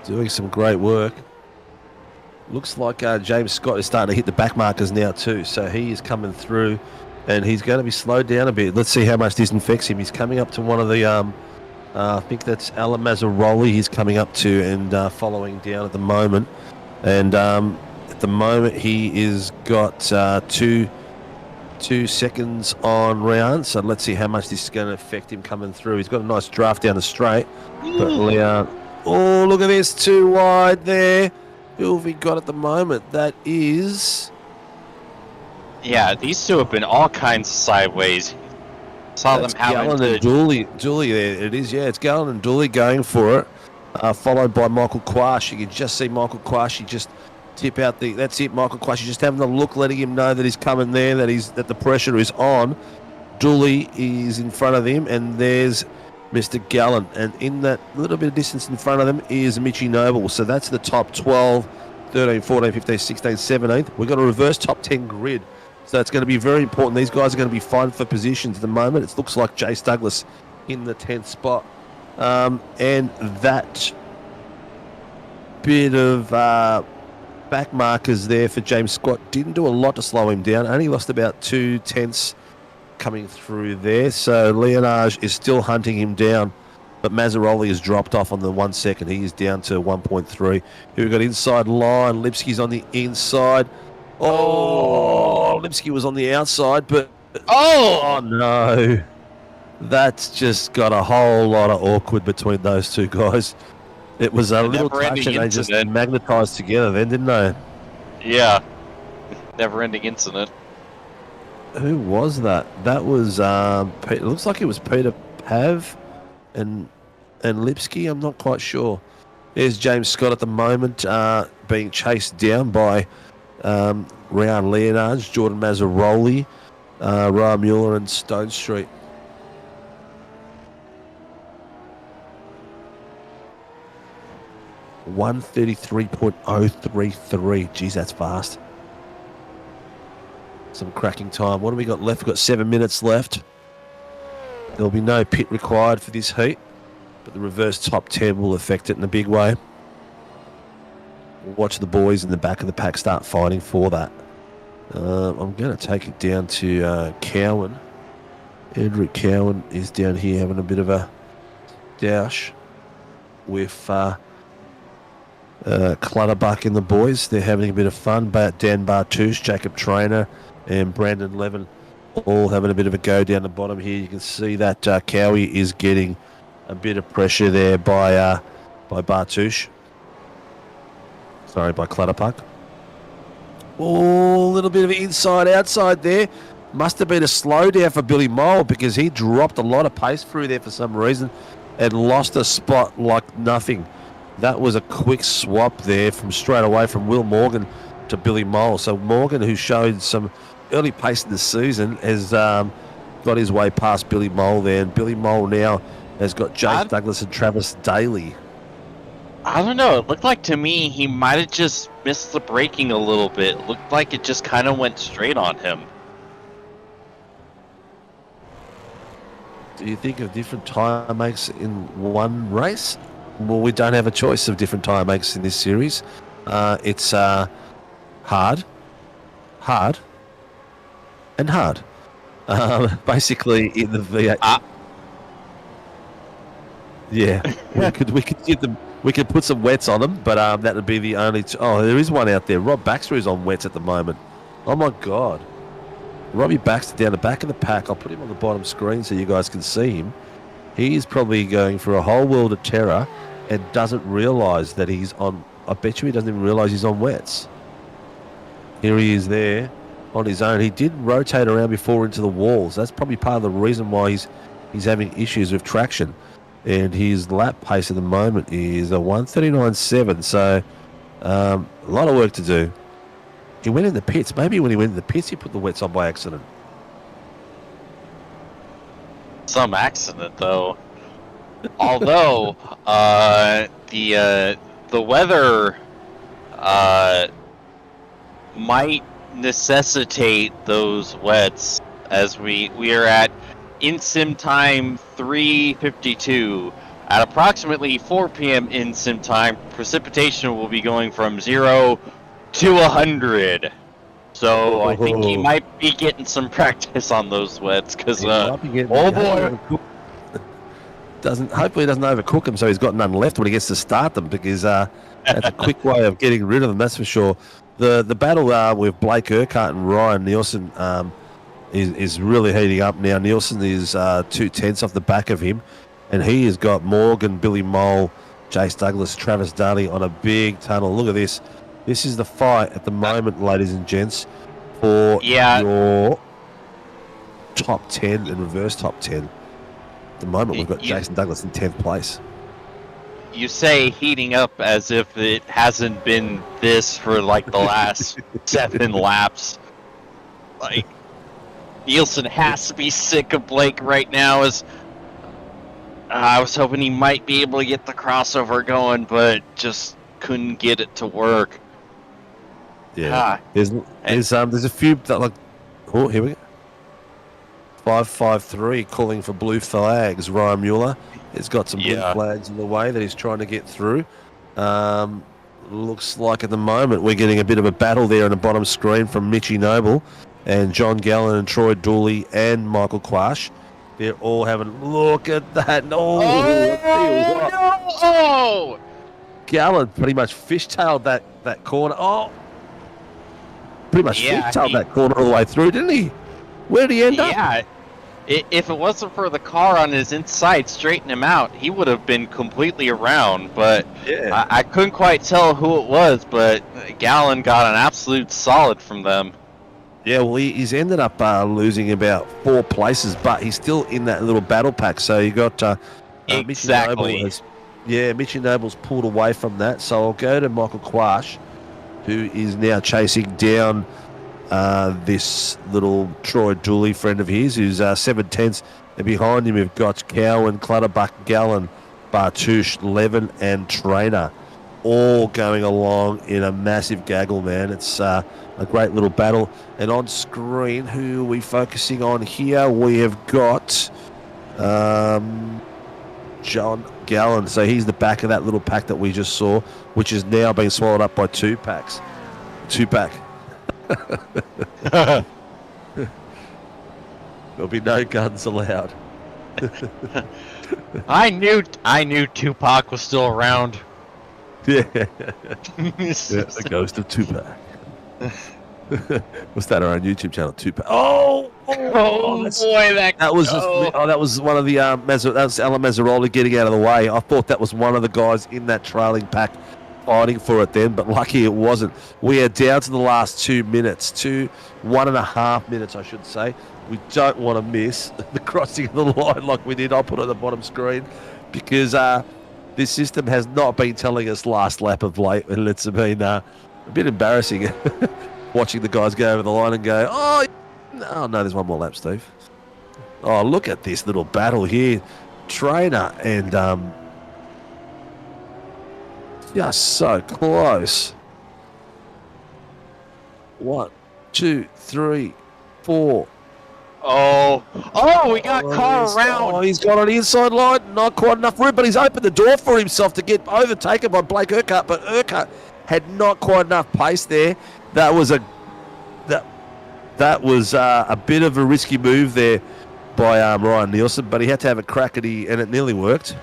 Doing some great work. Looks like James Scott is starting to hit the back markers now too, so he is coming through and he's going to be slowed down a bit. Let's see how much this infects him. He's coming up to one of the, I think that's Alan Mazzaroli he's coming up to and following down at the moment. And at the moment he is got 2 seconds on round, so let's see how much this is going to affect him coming through. He's got a nice draft down the straight, but Leon, oh, look at this, too wide there. Who have we got at the moment? That is... yeah, these two have been all kinds of sideways. Saw them having Gallen and Dooley there. It is, yeah. It's Gallen and Dooley going for it, followed by Michael Quash. You can just see Michael Quash. Just tip out the... That's it, Michael Quash. Just having a look, letting him know that he's coming there, that the pressure is on. Dooley is in front of him, and there's Mr. Gallen, and in that little bit of distance in front of them is Mitchie Noble. So that's the top 12, 13, 14, 15, 16, 17. We've got a reverse top 10 grid. So it's going to be very important. These guys are going to be fighting for positions at the moment. It looks like Jace Douglas in the 10th spot. And that bit of back markers there for James Scott didn't do a lot to slow him down. Only lost about 2/10 coming through there, so Leonage is still hunting him down, but Mazzaroli has dropped off on the 1 second. He is down to 1.3. Here we've got inside line. Lipsky's on the inside. Oh, Lipsky was on the outside, but oh no, that's just got a whole lot of awkward between those two guys. It was a little touch and they just magnetized together then, didn't they? Yeah, never-ending incident. Who was that? That was it looks like it was Peter Pav and Lipsky. I'm not quite sure. There's James Scott at the moment being chased down by Ryan Leonage, Jordan Mazzaroli, Ryan Mueller and Stone Street. 1:33.033. Geez, that's fast. Some cracking time. What do we got left? We've got 7 minutes left. There'll be no pit required for this heat, but the reverse top 10 will affect it in a big way. We'll watch the boys in the back of the pack start fighting for that. I'm going to take it down to Cowan. Andrew Cowan is down here having a bit of a dash with Clutterbuck and the boys. They're having a bit of fun. Dan Bartouche, Jacob Trainer, and Brandon Levin all having a bit of a go down the bottom here. You can see that Cowie is getting a bit of pressure there by Bartouche. Sorry, by Clutterbuck. Oh, a little bit of inside-outside there. Must have been a slowdown for Billy Mole because he dropped a lot of pace through there for some reason and lost a spot like nothing. That was a quick swap there from straight away from Will Morgan to Billy Mole. So Morgan, who showed some early pace in the season, has got his way past Billy Mole there. And Billy Mole now has got Jake Douglas and Travis Daly. I don't know. It looked like to me he might have just missed the braking a little bit. It looked like it just kind of went straight on him. Do you think of different tyre makes in one race? Well, we don't have a choice of different tyre makes in this series. It's hard, and hard. Basically, in the V8. Yeah, we could give them. We could put some wets on them, but that would be the only. There is one out there. Rob Baxter is on wets at the moment. Oh my God. Robbie Baxter down the back of the pack. I'll put him on the bottom screen so you guys can see him. He's probably going for a whole world of terror and doesn't realise that he's on... I bet you he doesn't even realise he's on wets. Here he is there on his own. He did rotate around before into the walls. That's probably part of the reason why he's having issues with traction. And his lap pace at the moment is a 1:39.7. So a lot of work to do. He went in the pits. Maybe when he went in the pits, he put the wets on by accident. Some accident, though. Although the weather might necessitate those wets, as we are at in-sim time 3:52. At approximately 4 p.m. in-sim time, precipitation will be going from 0 to 100. So I think he might be getting some practice on those wets because oh boy, hopefully he doesn't overcook them so he's got none left when he gets to start them, because that's a quick way of getting rid of them, that's for sure. The battle with Blake Urquhart and Ryan Nielsen is really heating up now. Nielsen is 2/10 off the back of him, and he has got Morgan, Billy Mole, Jace Douglas, Travis Daly on a big tunnel. Look at this. This is the fight at the moment, ladies and gents, for your top 10 and reverse top 10. At the moment, we've got Jason Douglas in 10th place. You say heating up as if it hasn't been this for like the last 7 laps. Like, Nielsen has to be sick of Blake right now. As I was hoping he might be able to get the crossover going, but just couldn't get it to work. Yeah, there's a few that like. Oh, here we go. 553 calling for blue flags. Ryan Mueller has got some blue flags in the way that he's trying to get through. Looks like at the moment we're getting a bit of a battle there on the bottom screen from Mitchie Noble and John Gallen and Troy Dooley and Michael Quash. They're all having look at that. Oh! Gallen pretty much fishtailed that corner. Oh, pretty much fishtailed that corner all the way through, didn't he? Where did he end up? Yeah. If it wasn't for the car on his inside straightening him out, he would have been completely around. But I couldn't quite tell who it was, but Gallen got an absolute solid from them. Yeah, well, he's ended up losing about 4 places, but he's still in that little battle pack. So you got exactly. Mitchie Noble's pulled away from that. So I'll go to Michael Quash, who is now chasing down this little Troy Dooley friend of his, who's 7/10, and behind him we've got Cowan, Clutterbuck, Gallen, Bartouche, Levin, and Trainer. all going along in a massive gaggle, man. It's a great little battle. And on screen, who are we focusing on here? We have got John Gallen. So he's the back of that little pack that we just saw, which is now being swallowed up by two packs. Two-pack. There'll be no guns allowed. I knew Tupac was still around. Yeah. The ghost of Tupac. We'll start our own YouTube channel, Tupac. Oh boy, that was one of the that was Alan Mazzarola getting out of the way. I thought that was one of the guys in that trailing pack fighting for it then, but lucky it wasn't. We are down to the last 2 minutes, 1.5 minutes, I should say. We don't want to miss the crossing of the line like we did. I'll put it on the bottom screen because this system has not been telling us last lap of late, and it's been a bit embarrassing watching the guys go over the line and go, oh no, there's one more lap, Steve. Oh, look at this little battle here. Trainer and just so close. 1, 2, 3, 4. Oh, we got caught around. Oh, he's got on the inside line. Not quite enough room, but he's opened the door for himself to get overtaken by Blake Urquhart. But Urquhart had not quite enough pace there. That was a bit of a risky move there by Ryan Nielsen, but he had to have a crack at and it nearly worked.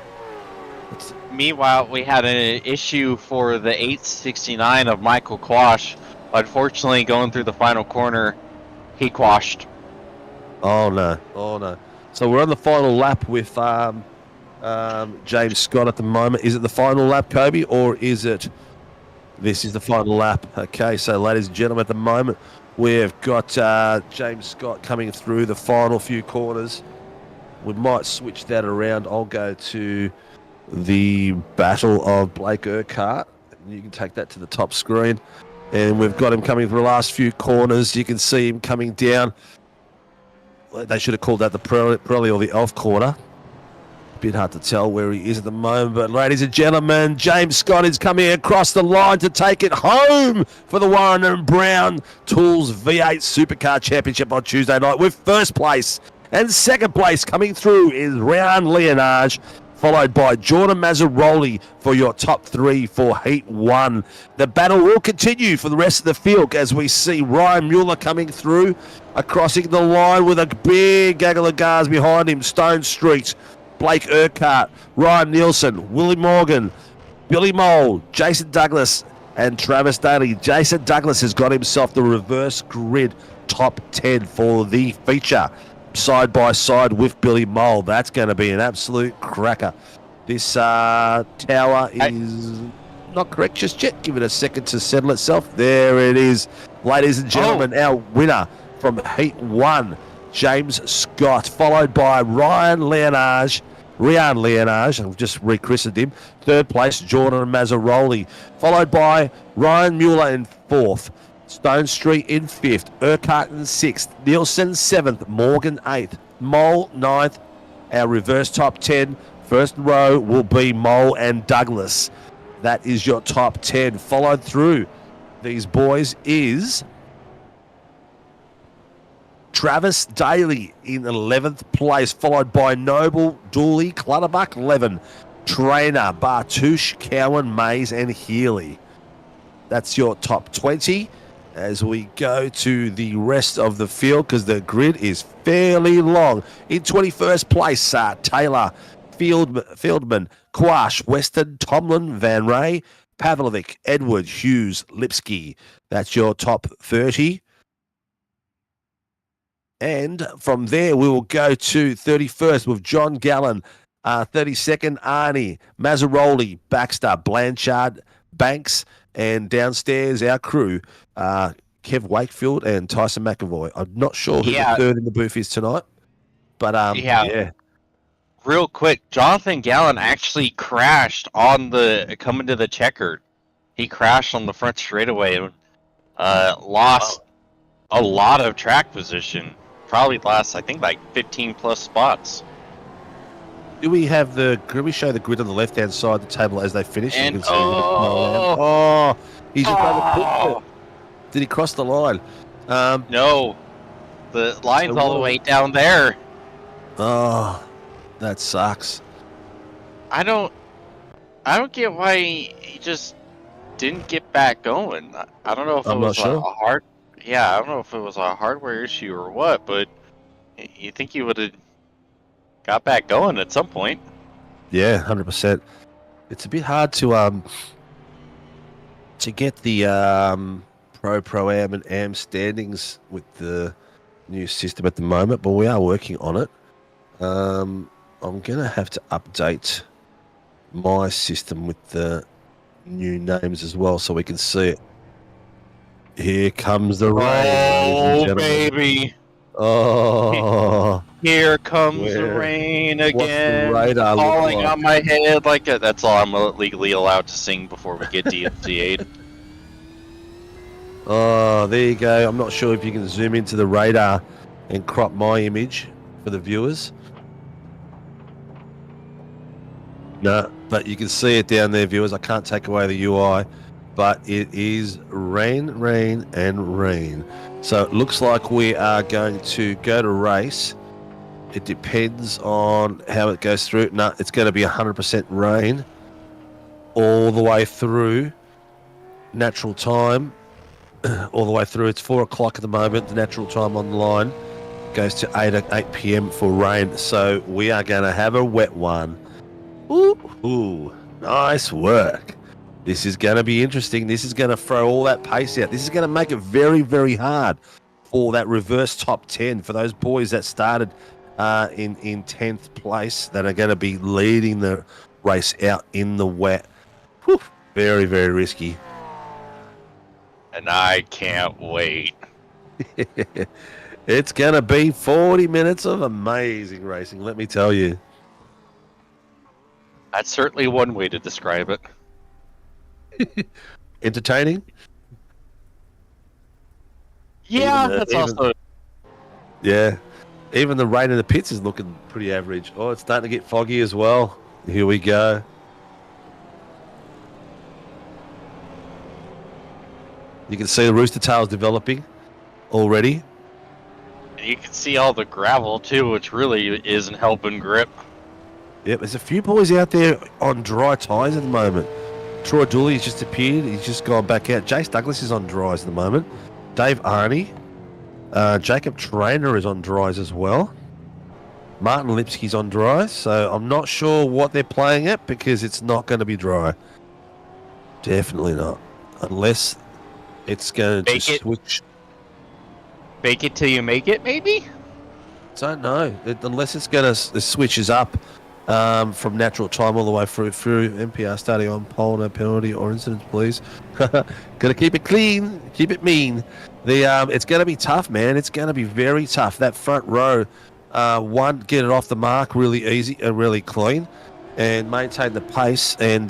Meanwhile, we had an issue for the 869 of Michael Quash. Unfortunately, going through the final corner, he quashed. Oh no. So we're on the final lap with James Scott at the moment. Is it the final lap, Kobe, or is it... This is the final lap. Okay, so ladies and gentlemen, at the moment, we've got James Scott coming through the final few corners. We might switch that around. I'll go to the battle of Blake Urquhart. You can take that to the top screen. And we've got him coming through the last few corners. You can see him coming down. They should have called that the Pirelli or the Elf corner. Bit hard to tell where he is at the moment, but ladies and gentlemen, James Scott is coming across the line to take it home for the Warren and Brown Tools V8 Supercar Championship on Tuesday night with first place. And second place coming through is Ryan Leonage, followed by Jordan Mazzaroli for your top three for Heat 1. The battle will continue for the rest of the field as we see Ryan Mueller coming through, crossing the line with a big gaggle of cars behind him. Stone Street, Blake Urquhart, Ryan Nielsen, Willie Morgan, Billy Mole, Jason Douglas, and Travis Daly. Jason Douglas has got himself the reverse grid top 10 for the feature, side by side with Billy Mole. That's going to be an absolute cracker. This tower is not correct just yet. Give it a second to settle itself. There it is. Ladies and gentlemen, our winner from Heat 1, James Scott, followed by Ryan Leonage. I've just rechristened him. Third place, Jordan Mazzaroli, followed by Ryan Mueller in fourth. Stone Street in fifth. Urquhart in sixth. Nielsen seventh. Morgan eighth. Mole ninth. Our reverse top 10. First row will be Mole and Douglas. That is your top 10. Followed through these boys is Travis Daly in 11th place, followed by Noble, Dooley, Clutterbuck, 11. Trainer, Bartouche, Cowan, Mays, and Healy. That's your top 20 as we go to the rest of the field because the grid is fairly long. In 21st place, Taylor, Fieldman, Quash, Weston, Tomlin, Van Ray, Pavlovic, Edward, Hughes, Lipsky. That's your top 30. And from there, we will go to 31st with John Gallen, 32nd, Arnie, Mazzaroli, Baxter, Blanchard, Banks, and downstairs, our crew, Kev Wakefield and Tyson McAvoy. I'm not sure who the third in the booth is tonight, but yeah. Real quick, Jonathan Gallen actually crashed on coming to the checkered. He crashed on the front straightaway and lost a lot of track position. Probably lost, I think, like 15 plus spots. Do we have can we show the grid on the left-hand side of the table as they finish? And you can see he's just overcooked it. Did he cross the line? No, the line's So all the way down there. Oh, that sucks. I don't get why he just didn't get back going. I don't know if I'm it was not sure. I don't know if it was a hardware issue or what, but you think he would have got back going at some point. Yeah, 100%. It's a bit hard to get the Pro-Am and AM standings with the new system at the moment, but we are working on it. I'm going to have to update my system with the new names as well so we can see it. Here comes the rain. Oh, baby. Oh. Here comes the rain again. What's the radar look falling like? on my head like that. That's all I'm legally allowed to sing before we get DMCA'd. Oh, there you go. I'm not sure if you can zoom into the radar and crop my image for the viewers. No, but you can see it down there, viewers. I can't take away the UI, but it is rain, rain, and rain. So it looks like we are going to go to race. It depends on how it goes through. No, it's going to be 100% rain all the way through. Natural time all the way through. It's 4 o'clock at the moment. The natural time on the line goes to 8 p.m. for rain. So we are going to have a wet one. Ooh, nice work. This is going to be interesting. This is going to throw all that pace out. This is going to make it very, very hard for that reverse top 10, for those boys that started in 10th place that are going to be leading the race out in the wet. Whew, very, very risky. And I can't wait. It's going to be 40 minutes of amazing racing, let me tell you. That's certainly one way to describe it. Entertaining? Yeah, that's also... Yeah. Even the rain in the pits is looking pretty average. Oh, it's starting to get foggy as well. Here we go. You can see the rooster tails developing already. You can see all the gravel too, which really isn't helping grip. Yep, there's a few boys out there on dry tyres at the moment. Troy Dooley's just appeared. He's just gone back out. Jace Douglas is on dries at the moment. Dave Arney. Jacob Trainer is on dries as well. Martin Lipsky's on dries. So I'm not sure what they're playing at because it's not going to be dry. Definitely not. Unless it's going to switch. Bake it till you make it, maybe? Don't know. Unless it's going to switches up. From natural time all the way through NPR starting on pole, no penalty or incidents, please. Gotta keep it clean, keep it mean. It's gonna be tough, man. It's gonna be very tough. That front row, get it off the mark really easy and really clean, and maintain the pace and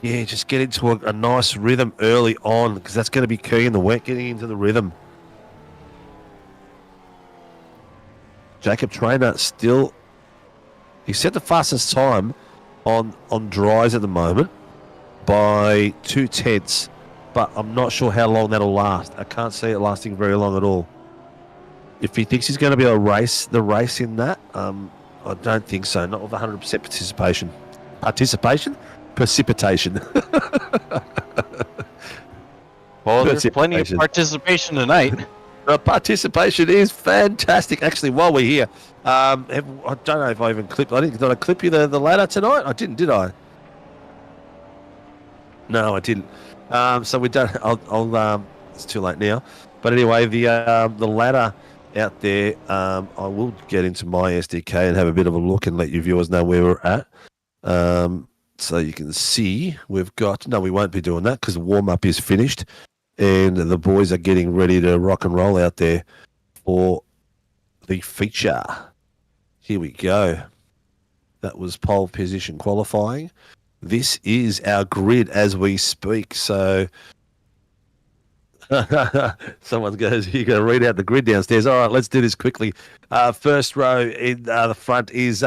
just get into a nice rhythm early on because that's gonna be key in the wet, getting into the rhythm. Jacob Trainer still. He set the fastest time on dries at the moment by 2/10, but I'm not sure how long that'll last. I can't see it lasting very long at all. If he thinks he's going to be able to race the race in that, I don't think so. Not with 100% participation. Precipitation. Well, there's plenty of participation tonight. The participation is fantastic. Actually, while we're here, I don't know if I even clipped. Did I clip you the ladder tonight? I didn't, did I? No, I didn't. So we don't. I'll. It's too late now. But anyway, the ladder out there. I will get into my SDK and have a bit of a look and let you viewers know where we're at. So you can see we've got. No, we won't be doing that because the warm up is finished. And the boys are getting ready to rock and roll out there for the feature. Here we go. That was pole position qualifying. This is our grid as we speak. So Someone goes, you got to read out the grid downstairs. All right, let's do this quickly. First row in the front is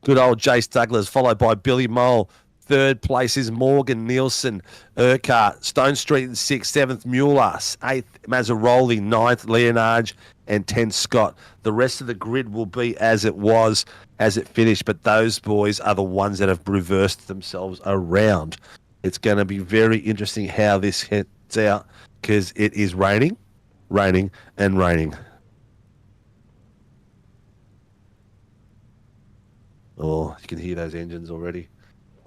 good old Jace Douglas, followed by Billy Mole. Third place is Morgan Nielsen, Urquhart, Stone Street in 6th, 7th Mueller, 8th Mazzaroli, 9th Leonardo, and 10th Scott. The rest of the grid will be as it was, as it finished, but those boys are the ones that have reversed themselves around. It's going to be very interesting how this hits out because it is raining, raining, and raining. Oh, you can hear those engines already.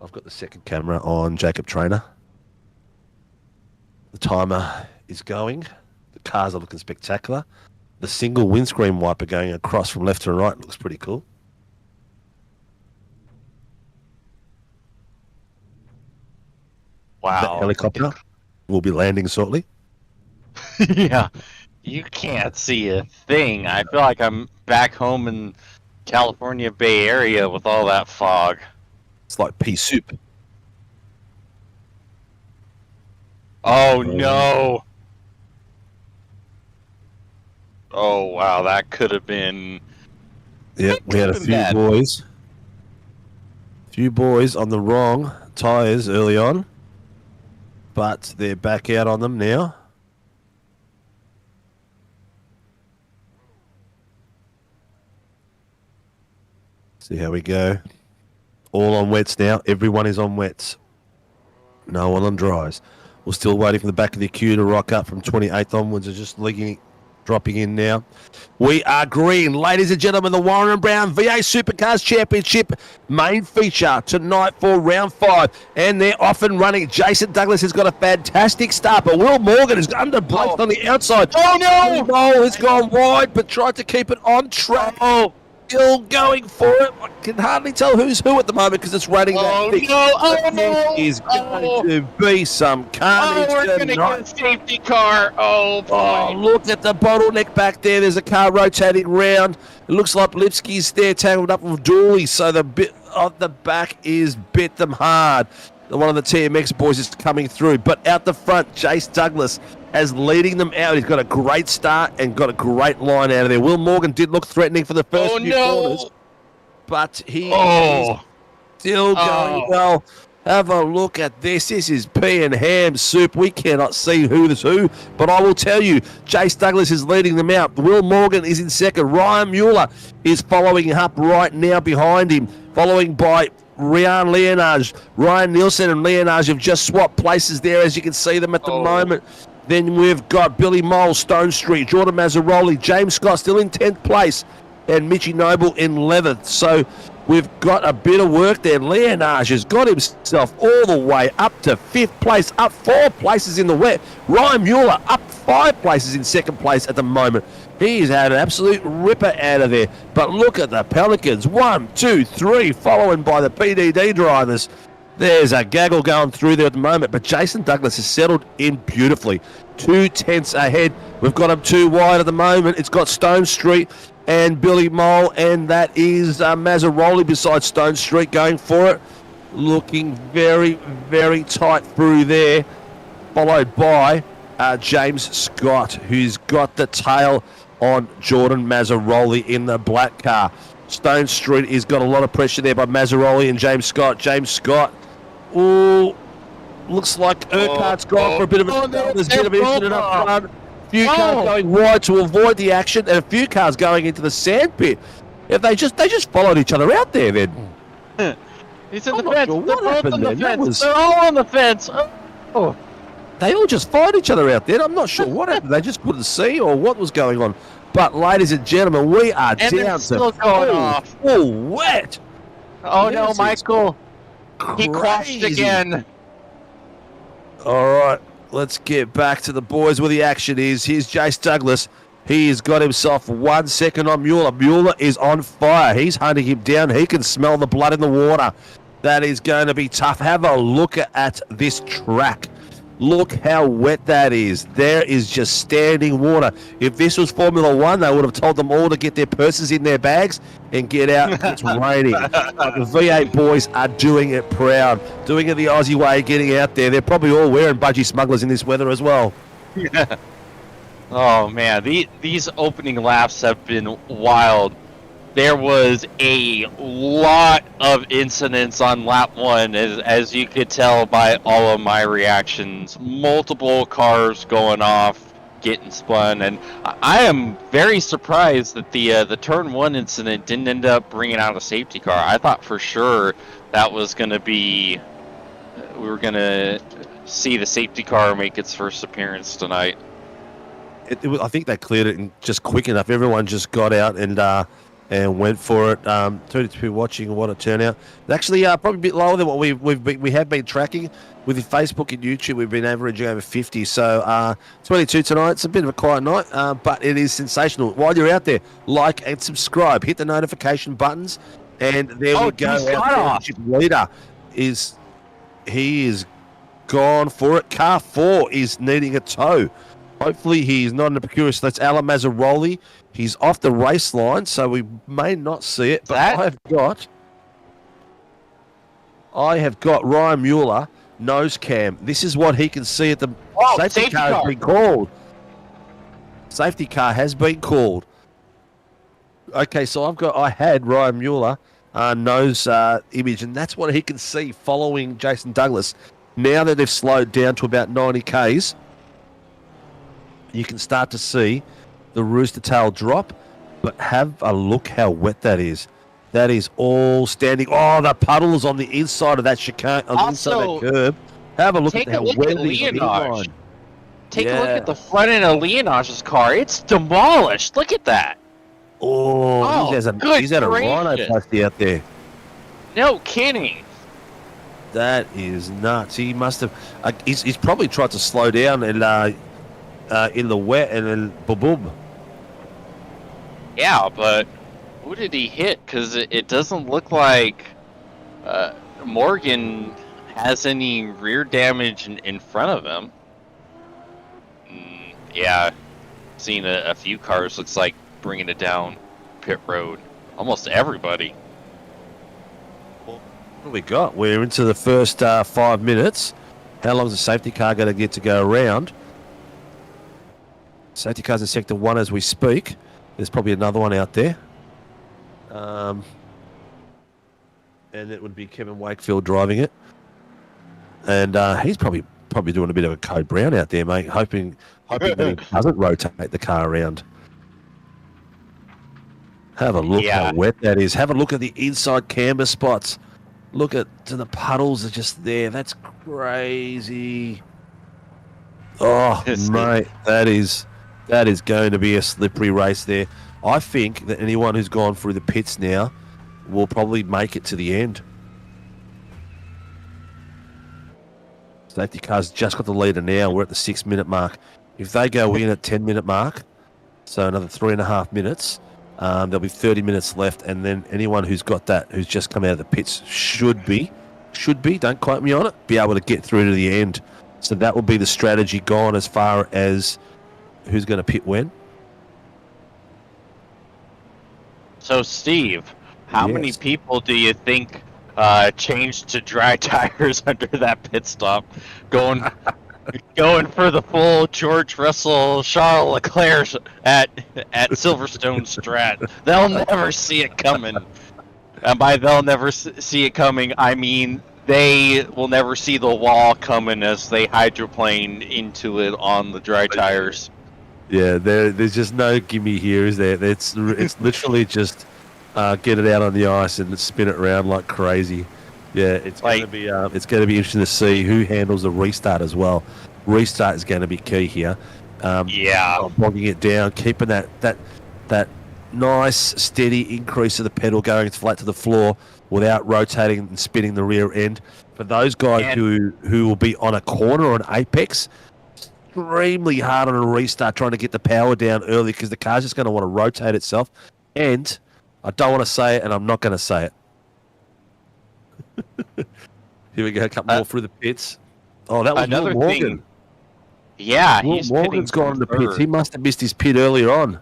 I've got the second camera on Jacob Trainer. The timer is going. The cars are looking spectacular. The single windscreen wiper going across from left to right looks pretty cool. Wow. That helicopter will be landing shortly. Yeah. You can't see a thing. I feel like I'm back home in California Bay Area with all that fog. It's like pea soup. Oh no. Oh wow, that could have been. Yeah, we had a few boys on the wrong tyres early on, but they're back out on them now. See how we go. All on wets now. Everyone is on wets. No one on dries. We're still waiting for the back of the queue to rock up from 28th onwards. They're just dropping in now. We are green. Ladies and gentlemen, the Warren Brown VA Supercars Championship main feature tonight for round 5. And they're off and running. Jason Douglas has got a fantastic start, but Will Morgan is under blast on the outside. Oh no! Ball has gone wide, but tried to keep it on track. Oh, Still going for it. I can hardly tell who's who at the moment because it's raining that thick. no! Oh But no! there is going to be some carnage Oh, we're gonna tonight. get a safety car. Oh boy! Oh, look at the bottleneck back there. There's a car rotating round. It looks like Lipsky's there tangled up with Dooley, so the bit of the back is bit them hard. One of the TMX boys is coming through, but out the front, Jace Douglas as leading them out. He's got a great start and got a great line out of there. Will Morgan did look threatening for the first few corners, but he is still going well. Have a look at this. This is pea and ham soup. We cannot see who's who, but I will tell you, Jace Douglas is leading them out. Will Morgan is in second. Ryan Mueller is following up right now behind him, following by Ryan Leonardo. Ryan Nielsen and Leonardo have just swapped places there, as you can see them at the moment. Then we've got Billy Mole, Stone Street, Jordan Mazzaroli, James Scott still in 10th place, and Mitchie Noble in 11th. So we've got a bit of work there. Leonardo has got himself all the way up to 5th place, up 4 places in the wet. Ryan Mueller up 5 places in 2nd place at the moment. He's had an absolute ripper out of there. But look at the Pelicans. 1, 2, 3, following by the PDD drivers. There's a gaggle going through there at the moment, but Jason Douglas has settled in beautifully. 2 tenths ahead. We've got him 2 wide at the moment. It's got Stone Street and Billy Mole, and that is Mazzaroli beside Stone Street going for it. Looking very, very tight through there, followed by James Scott, who's got the tail on Jordan Mazzaroli in the black car. Stone Street has got a lot of pressure there by Mazzaroli and James Scott. James Scott, looks like Urquhart's gone for a bit of a there's a bit of incident up front. A few cars going wide to avoid the action, and a few cars going into the sand pit. If they just followed each other out there then. He's in I'm the not fence. sure They're what both happened on the then. That fence. was- They're all on the fence. Oh. They all just fired each other out there. I'm not sure what happened. They just couldn't see or what was going on. But ladies and gentlemen, we are And down it's still to going off. full wet. Oh This no, is Michael. He crashed crazy. again. All right, let's get back to the boys where the action is. Here's Jace Douglas. He's got himself 1 second on Mueller. Mueller is on fire. He's hunting him down. He can smell the blood in the water. That is going to be tough. Have a look at this track. Look how wet that is. There is just standing water. If this was Formula One, they would have told them all to get their purses in their bags and get out. It's raining. But the V8 boys are doing it proud, doing it the Aussie way, getting out there. They're probably all wearing budgie smugglers in this weather as well. Oh man, these opening laps have been wild. There was a lot of incidents on lap 1, as you could tell by all of my reactions. Multiple cars going off, getting spun, and I am very surprised that the turn 1 incident didn't end up bringing out a safety car. I thought for sure that was going to be, we were going to see the safety car make its first appearance tonight. I think they cleared it just quick enough. Everyone just got out and went for it. 32 watching, what a turnout. Actually, probably a bit lower than what we have been tracking with Facebook and YouTube. We've been averaging over 50. So 22 tonight. It's a bit of a quiet night, but it is sensational. While you're out there, like and subscribe. Hit the notification buttons, and there we go. Our championship leader is gone for it. Car 4 is needing a tow. Hopefully he's not in the precarious. That's Alan Mazzaroli. He's off the race line, so we may not see it. But I have got Ryan Mueller nose cam. This is what he can see at the safety car has been called. Safety car has been called. Okay, so I had Ryan Mueller nose image, and that's what he can see following Jason Douglas. Now that they've slowed down to about 90 Ks, you can start to see the rooster tail drop, but have a look how wet that is. That is all standing. Oh, the puddle is on the inside of that chicane, on the inside of that curb. Have a look at how wet it is. Take a look at the front end of Leonage's car. It's demolished. Look at that. Oh, he's had a rhinoplasty out there. No kidding. That is nuts. He must have. He's probably tried to slow down and in the wet, and then boom. Yeah, but who did he hit? Because it doesn't look like Morgan has any rear damage in front of him. Yeah, seen a few cars, looks like bringing it down pit road. Almost everybody. What do we got? We're into the first 5 minutes. How long is the safety car going to get to go around? Safety car's in sector 1 as we speak. There's probably another one out there. And it would be Kevin Wakefield driving it. And he's probably doing a bit of a code brown out there, mate, hoping that he doesn't rotate the car around. Have a look how wet that is. Have a look at the inside camber spots. Look to the puddles are just there. That's crazy. Oh, mate, that is going to be a slippery race there. I think that anyone who's gone through the pits now will probably make it to the end. Safety car's just got the leader now. We're at the 6 minute mark. If they go in at 10-minute mark, so another 3.5 minutes, there'll be 30 minutes left, and then anyone who's got that, who's just come out of the pits, should be, don't quote me on it, be able to get through to the end. So that will be the strategy gone as far as who's going to pit when. So, Steve, how many people do you think changed to dry tires under that pit stop, going for the full George Russell, Charles Leclerc at Silverstone Strat? They'll never see it coming. And by they'll never see it coming, I mean they will never see the wall coming as they hydroplane into it on the dry tires. Yeah, there's just no gimme here, is there? It's literally just get it out on the ice and spin it around like crazy. Yeah, it's going to be interesting to see who handles the restart as well. Restart is going to be key here. Bogging it down, keeping that nice steady increase of the pedal going flat to the floor without rotating and spinning the rear end. For those guys who will be on a corner or an apex, extremely hard on a restart trying to get the power down early because the car's just going to want to rotate itself. And I don't want to say it, and I'm not going to say it. Here we go, a couple more through the pits. Oh, that was another Will Morgan. thing. Yeah, Morgan's gone in the pits. He must have missed his pit earlier on.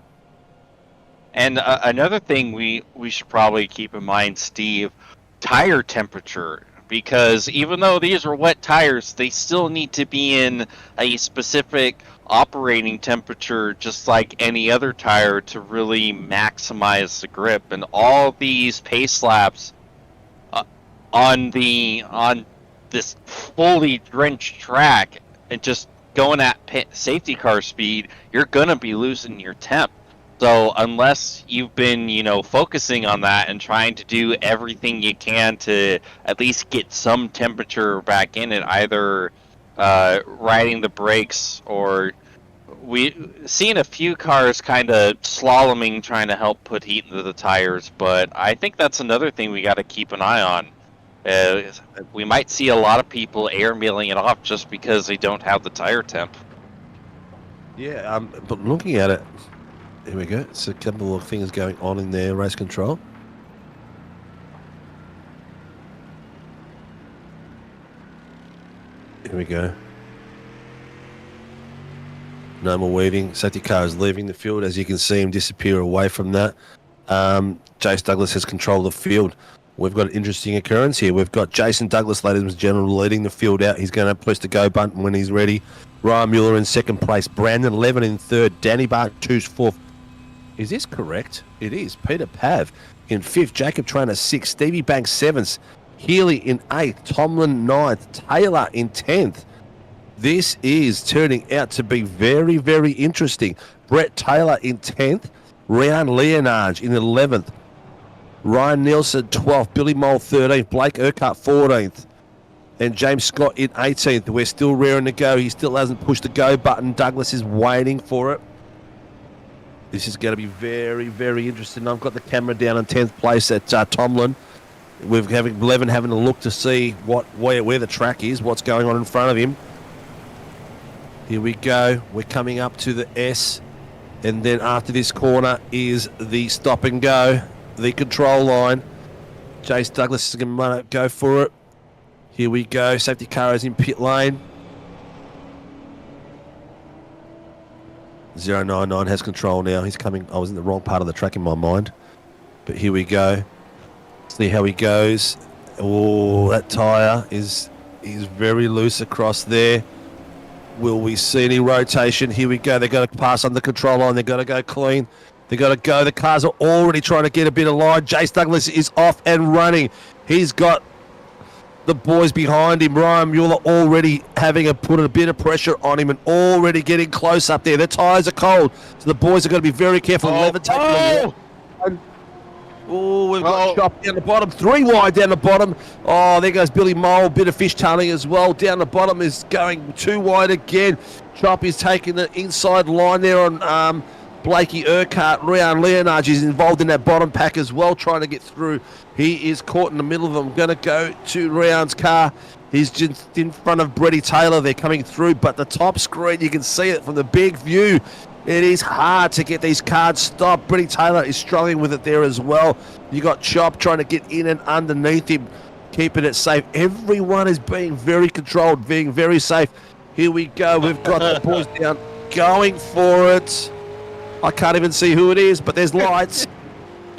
And another thing we should probably keep in mind, Steve, tire temperature. because even though these are wet tires, they still need to be in a specific operating temperature just like any other tire to really maximize the grip. And all these pace laps on this fully drenched track and just going at safety car speed, you're gonna be losing your temp. So unless you've been, focusing on that and trying to do everything you can to at least get some temperature back in it, either riding the brakes, or we seen a few cars kind of slaloming trying to help put heat into the tires. But I think that's another thing we got to keep an eye on. We might see a lot of people air milling it off just because they don't have the tire temp. Yeah, but looking at it, here we go. It's a couple of things going on in there, race control. Here we go. No more weaving. Safety car is leaving the field. As you can see him disappear away from that. Jace Douglas has control of the field. We've got an interesting occurrence here. We've got Jason Douglas, ladies and gentlemen, leading the field out. He's going to push the go button when he's ready. Ryan Mueller in second place. Brandon Levin in third. Danny Bartu's fourth. Is this correct? It is. Peter Pav in fifth. Jacob Trainer sixth. Stevie Banks seventh. Healy in eighth. Tomlin ninth. Taylor in 10th. This is turning out to be very, very interesting. Brett Taylor in 10th. Ryan Leonard in 11th. Ryan Nielsen 12th. Billy Mole 13th. Blake Urquhart 14th. And James Scott in 18th. We're still raring to go. He still hasn't pushed the go button. Douglas is waiting for it. This is going to be very, very interesting. I've got the camera down in 10th place at Tomlin. We're having Levin having a look to see where the track is, what's going on in front of him. Here we go. We're coming up to the S. And then after this corner is the stop and go, the control line. Jace Douglas is going to go for it. Here we go. Safety car is in pit lane. 099 has control now. He's coming. I was in the wrong part of the track in my mind. But here we go. See how he goes. Oh, that tyre is very loose across there. Will we see any rotation? Here we go. They've got to pass on the control line. They've got to go clean. They've got to go. The cars are already trying to get a bit of line. Jace Douglas is off and running. He's got the boys behind him. Ryan Mueller already put a bit of pressure on him and already getting close up there. The tyres are cold, so the boys are going to be very careful. We've got Chop down the bottom. 3 wide down the bottom. Oh, there goes Billy Mole. Bit of fishtailing as well. Down the bottom is going 2 wide again. Chop is taking the inside line there on Blakey Urquhart. Ryan Leonard is involved in that bottom pack as well, trying to get through. He is caught in the middle of them. Going to go to Ryan's car. He's just in front of Brady Taylor. They're coming through, but the top screen, you can see it from the big view. It is hard to get these cars stopped. Brady Taylor is struggling with it there as well. You got Chop trying to get in and underneath him, keeping it safe. Everyone is being very controlled, being very safe. Here we go. We've got the boys down, going for it. I can't even see who it is, but there's lights.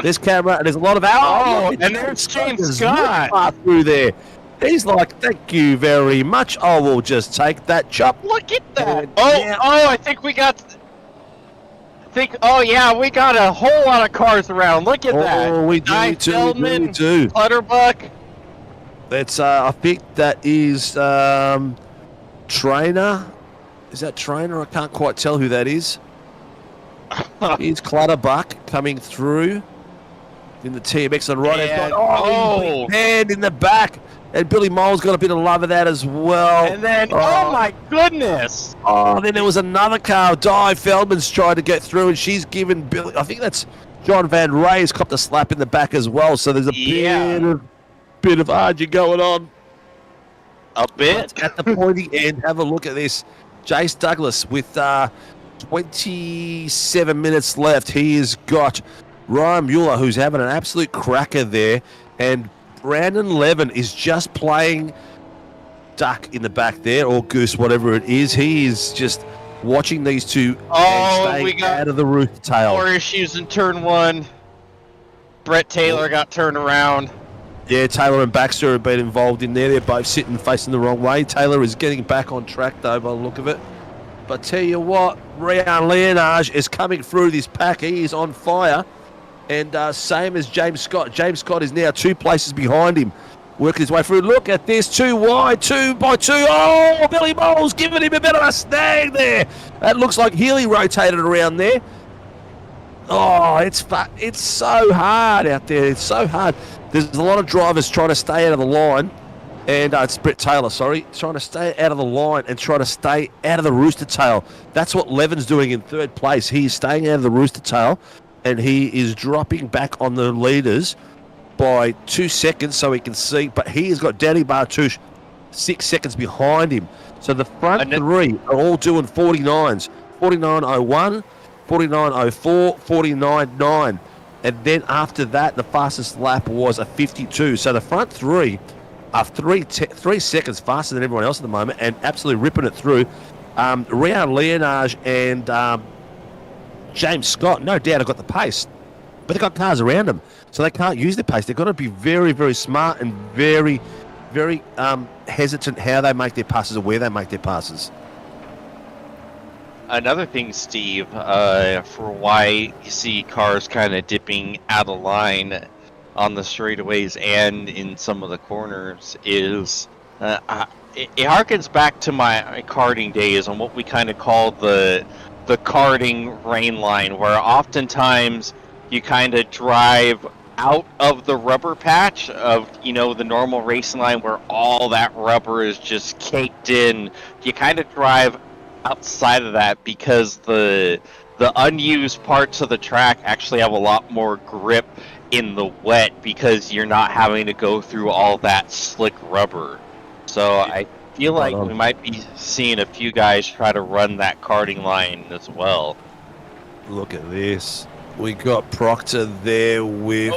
There's camera, and there's a lot of... and there's James Scott through there. He's like, thank you very much. I will just take that, Chop. Look at that. I think we got... we got a whole lot of cars around. Look at that. Oh, we do too. Clutterbuck. That's, I think that is Trainer. Is that Trainer? I can't quite tell who that is. Here's Clutterbuck coming through in the TMX on right hand side. Hand in the back. And Billy Mole's got a bit of love of that as well. And then, oh my goodness. Oh, then there was another car. Di Feldman's tried to get through, and she's given Billy, I think that's John Van Ray's copped a slap in the back as well. So there's a bit of argy going on. A bit. At the pointy end, have a look at this. Jace Douglas with 27 minutes left. He has got Ryan Mueller, who's having an absolute cracker there, and Brandon Levin is just playing duck in the back there, or goose, whatever it is. He is just watching these two stay out of the roof tail. 4 issues in turn 1. Brett Taylor got turned around. Yeah, Taylor and Baxter have been involved in there. They're both sitting facing the wrong way. Taylor is getting back on track, though, by the look of it. But tell you what, Rian Leonage is coming through this pack. He is on fire. And same as James Scott. James Scott is now 2 places behind him. Working his way through. Look at this. 2 wide. 2 by 2. Oh, Billy Mole's giving him a bit of a snag there. That looks like Healy rotated around there. Oh, it's so hard out there. It's so hard. There's a lot of drivers trying to stay out of the line. And it's Brett Taylor, sorry. Trying to stay out of the line and trying to stay out of the rooster tail. That's what Levin's doing in 3rd place. He's staying out of the rooster tail. And he is dropping back on the leaders by 2 seconds so he can see. But he has got Danny Bartouche 6 seconds behind him. So the front 3 are all doing 49s. 49.01, 49.04, 49.9. And then after that, the fastest lap was a 52. So the front 3 are 3 seconds faster than everyone else at the moment and absolutely ripping it through. Rian Leonage and James Scott, no doubt, have got the pace, but they've got cars around them, so they can't use the pace. They've got to be very, very smart and very, very hesitant how they make their passes or where they make their passes. Another thing, Steve, for why you see cars kind of dipping out of line on the straightaways and in some of the corners is it harkens back to my karting days on what we kind of called the karting rain line, where oftentimes you kind of drive out of the rubber patch of, you know, the normal racing line where all that rubber is just caked in. You kind of drive outside of that because the unused parts of the track actually have a lot more grip in the wet because you're not having to go through all that slick rubber. So I feel like we might be seeing a few guys try to run that karting line as well. Look at this. We got Proctor there with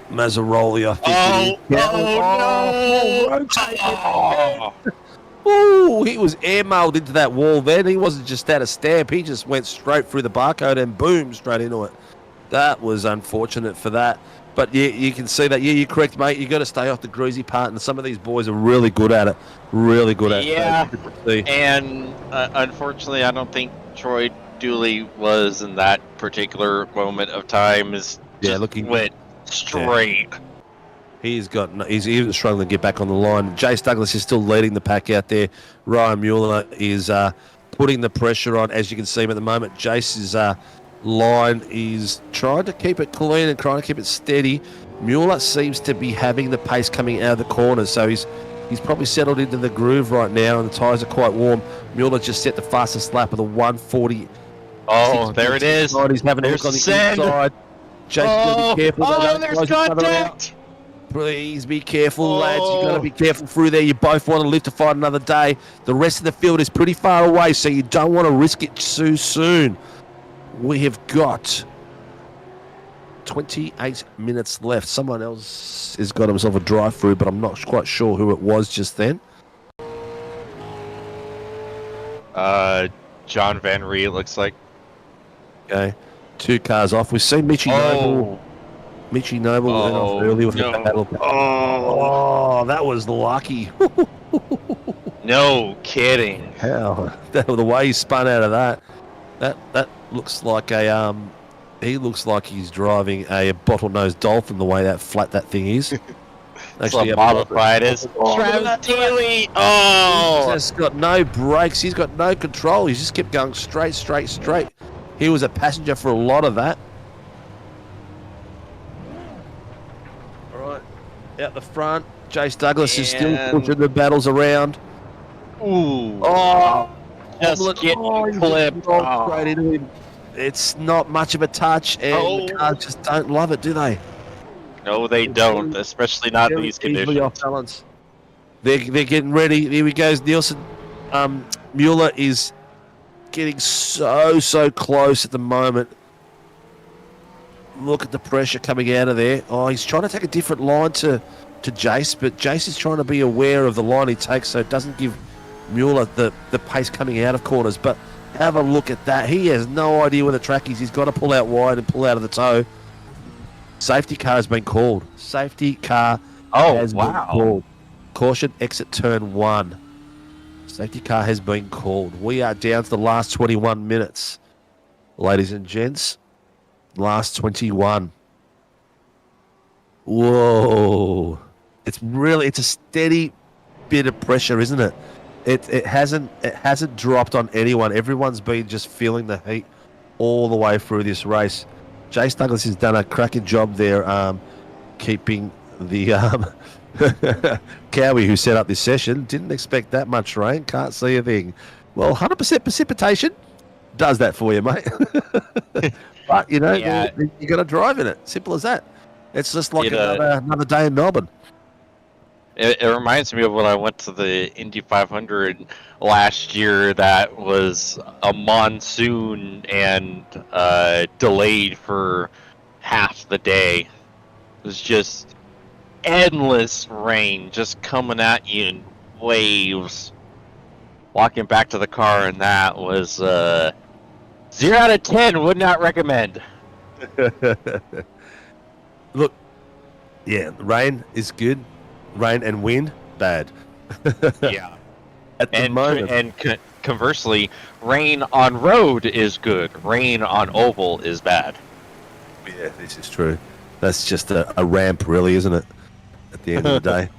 Mazzaroli, I think. Oh, he was airmailed into that wall then. He wasn't just at a stamp. He just went straight through the barcode and boom, straight into it. That was unfortunate for that. But yeah, you can see that. Yeah, you're correct, mate. You got to stay off the greasy part, and some of these boys are really good at it. Really good at it. Yeah, and unfortunately, I don't think Troy Dooley was in that particular moment of time. Went straight. Yeah. He's even struggling to get back on the line. Jace Douglas is still leading the pack out there. Ryan Mueller is putting the pressure on. As you can see him at the moment, Jace's line is trying to keep it clean and trying to keep it steady. Mueller seems to be having the pace coming out of the corners, so he's probably settled into the groove right now, and the tyres are quite warm. Mueller just set the fastest lap of the 140. Oh, there it is. He's having a look on the inside. Jace's got to be careful. There's contact. Please be careful, lads. You've got to be careful through there. You both want to live to fight another day. The rest of the field is pretty far away, so you don't want to risk it too soon. We have got 28 minutes left. Someone else has got himself a drive-through, but I'm not quite sure who it was just then. John Van Ree, it looks like. Okay. 2 cars off. We've seen Mitchie Noble. Mitchie Noble went off early with the battle. Oh, that was lucky. No kidding. Hell, the way he spun out of that looks like a he looks like he's driving a bottlenose dolphin. The way that flat that thing is. Actually, modified is Travis Daly. Oh, he's just got no brakes. He's got no control. He's just kept going straight. He was a passenger for a lot of that. All right, out the front, Jace Douglas is still pushing the battles around. Ooh. Oh, just getting clipped. Straight into him. It's not much of a touch, and the cars just don't love it, do they? No, they don't, especially not in these conditions. Off balance. They're getting ready. Here he goes. Nielsen. Mueller is getting so close at the moment. Look at the pressure coming out of there. Oh, he's trying to take a different line to Jace, but Jace is trying to be aware of the line he takes so it doesn't give Mueller the pace coming out of corners. But have a look at that. He has no idea where the track is. He's got to pull out wide and pull out of the toe. Safety car has been called. Safety car Oh, has been called. Caution, exit turn 1. Safety car has been called. We are down to the last 21 minutes. Ladies and gents, last 21. Whoa. It's a steady bit of pressure, isn't it? It hasn't dropped on anyone. Everyone's been just feeling the heat all the way through this race. Jace Douglas has done a cracking job there, keeping the Cowie who set up this session. Didn't expect that much rain. Can't see a thing. Well, 100% precipitation does that for you, mate. But you know, you got to drive in it. Simple as that. It's just like another day in Melbourne. It reminds me of when I went to the Indy 500 last year. That was a monsoon and delayed for half the day. It was just endless rain just coming at you in waves. Walking back to the car, and that was 0 out of 10. Would not recommend. Look, yeah, rain is good. Rain and wind, bad. Yeah. At the moment. And conversely, rain on road is good. Rain on oval is bad. Yeah, this is true. That's just a ramp, really, isn't it? At the end of the day.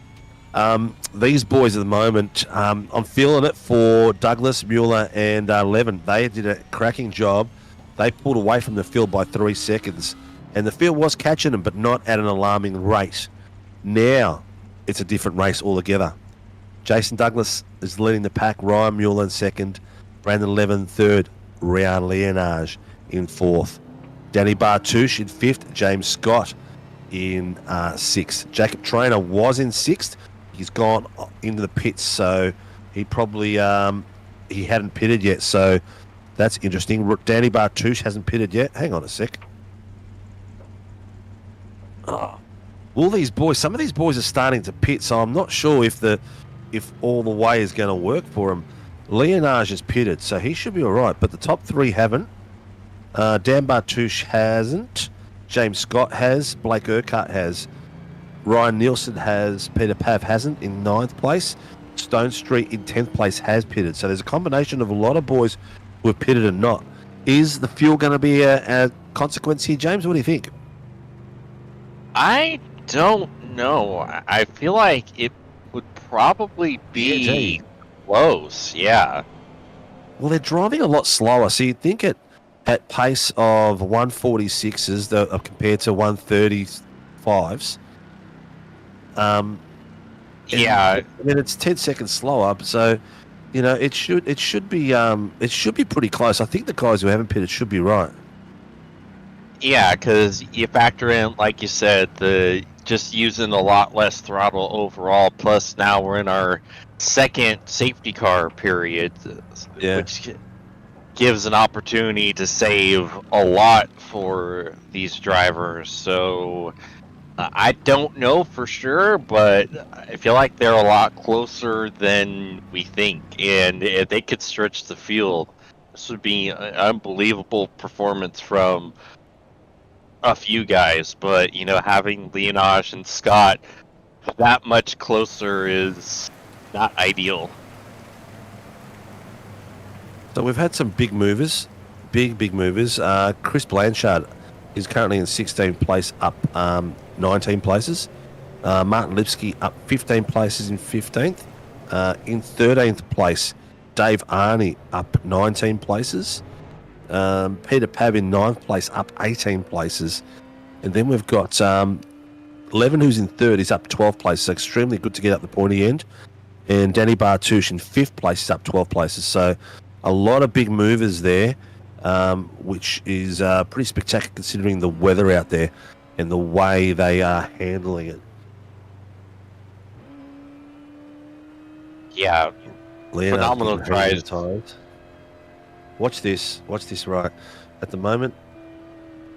These boys at the moment, I'm feeling it for Douglas, Mueller, and Levin. They did a cracking job. They pulled away from the field by 3 seconds. And the field was catching them, but not at an alarming rate. Now, it's a different race altogether. Jason Douglas is leading the pack. Ryan Mueller in second. Brandon Levin third. Ryan Leonage in fourth. Danny Bartouche in fifth. James Scott in sixth. Jacob Trainer was in sixth. He's gone into the pits, so he probably he hadn't pitted yet. So that's interesting. Danny Bartouche hasn't pitted yet. Hang on a sec. Oh. Some of these boys are starting to pit, so I'm not sure if all the way is going to work for him. Leonage is pitted, so he should be all right, but the top three haven't. Dan Bartouche hasn't. James Scott has. Blake Urquhart has. Ryan Nielsen has. Peter Pav hasn't in 9th place. Stone Street in 10th place has pitted, so there's a combination of a lot of boys who have pitted and not. Is the fuel going to be a consequence here, James? What do you think? I don't know. I feel like it would probably be close, yeah. Well, they're driving a lot slower, so you'd think at pace of 146s compared to 135s. Yeah. And it's 10 seconds slower, so you know it should be pretty close. I think the guys who haven't pitted should be right. Yeah, because you factor in, like you said, just using a lot less throttle overall. Plus, now we're in our second safety car period, which gives an opportunity to save a lot for these drivers. So I don't know for sure, but I feel like they're a lot closer than we think. And if they could stretch the field, this would be an unbelievable performance from a few guys, but you know, having Leonage and Scott that much closer is not ideal. So we've had some big movers, big movers. Chris Blanchard is currently in 16th place, up 19 places. Martin Lipsky up 15 places in 15th. In 13th place, Dave Arney up 19 places. Peter Pav in 9th place, up 18 places. And then we've got Levin, who's in 3rd, is up 12 places. So extremely good to get up the pointy end. And Danny Bartouche in 5th place is up 12 places. So a lot of big movers there, which is pretty spectacular considering the weather out there and the way they are handling it. Yeah, Leonard phenomenal tries. Watch this right. At the moment,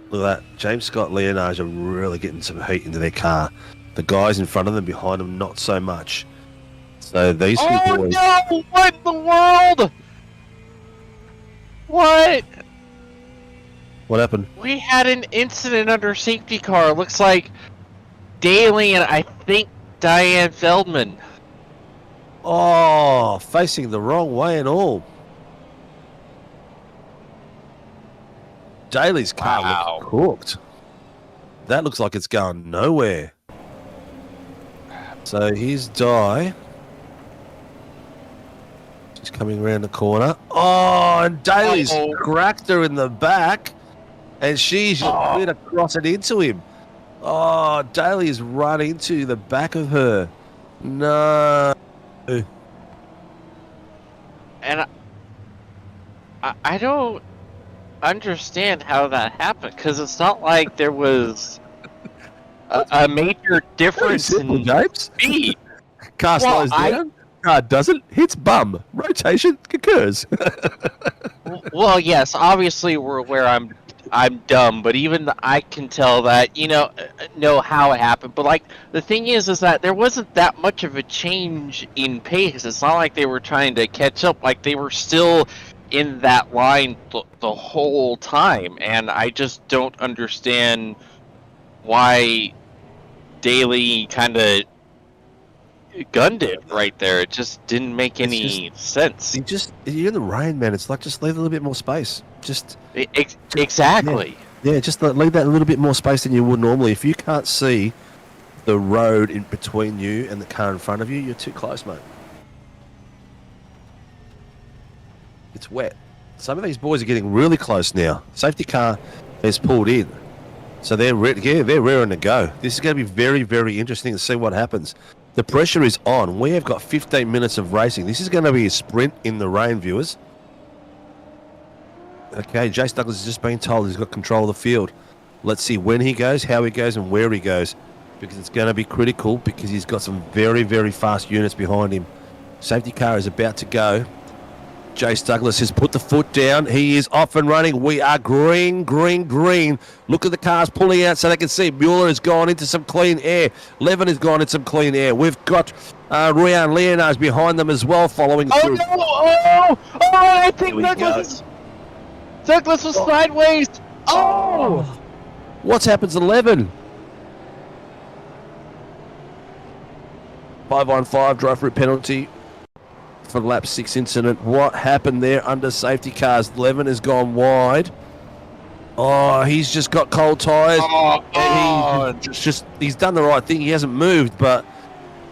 look at that. James Scott, Leonage are really getting some heat into their car. The guys in front of them, behind them, not so much. So these two boys... no! What in the world? What? What happened? We had an incident under safety car. Looks like Daly and I think Diane Feldman. Oh, facing the wrong way and all. Daly's car Wow. looks cooked. That looks like it's going nowhere. So here's Di. She's coming around the corner. Oh, and Daly's cracked her in the back. And she's been across it into him. Oh, Daly's run into the back of her. No. And I don't understand how that happened, because it's not like there was a major difference in James. speed. Car slows down. Car doesn't. Hits bum. Rotation occurs. Well, yes, obviously we're where I'm dumb, but even I can tell that, know how it happened. But like the thing is that there wasn't that much of a change in pace. It's not like they were trying to catch up. Like they were still in that line the whole time, and I just don't understand why Daly kind of gunned it right there. It just didn't make any sense. You're in the rain, man. It's like just leave a little bit more space. Exactly. Yeah, just leave that a little bit more space than you would normally. If you can't see the road in between you and the car in front of you, you're too close, mate. It's wet. Some of these boys are getting really close now. Safety car has pulled in. So they're raring to go. This is going to be very, very interesting to see what happens. The pressure is on. We have got 15 minutes of racing. This is going to be a sprint in the rain, viewers. Okay, Jace Douglas has just been told he's got control of the field. Let's see when he goes, how he goes, and where he goes. Because it's going to be critical, because he's got some very, very fast units behind him. Safety car is about to go. Jace Douglas has put the foot down. He is off and running. We are green, green, green. Look at the cars pulling out so they can see. Mueller has gone into some clean air. Levin has gone into some clean air. We've got Ryan Leonards behind them as well, following through. Oh, I think Douglas was sideways. Oh! What's happened to Levin? 5-on-5 drive-through penalty for lap 6 incident. What happened there under safety cars? Levin has gone wide. Oh, he's just got cold tyres. And he's done the right thing. He hasn't moved, but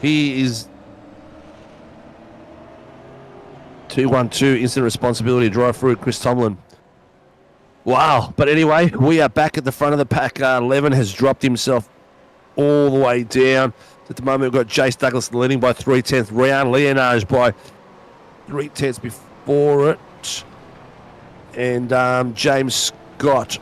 he is 2-1-2 instant responsibility drive through Chris Tomlin. Wow. But anyway, we are back at the front of the pack. Levin has dropped himself all the way down. At the moment, we've got Jace Douglas leading by 3/10. Ryan Leonards by 3/10 before it. And James Scott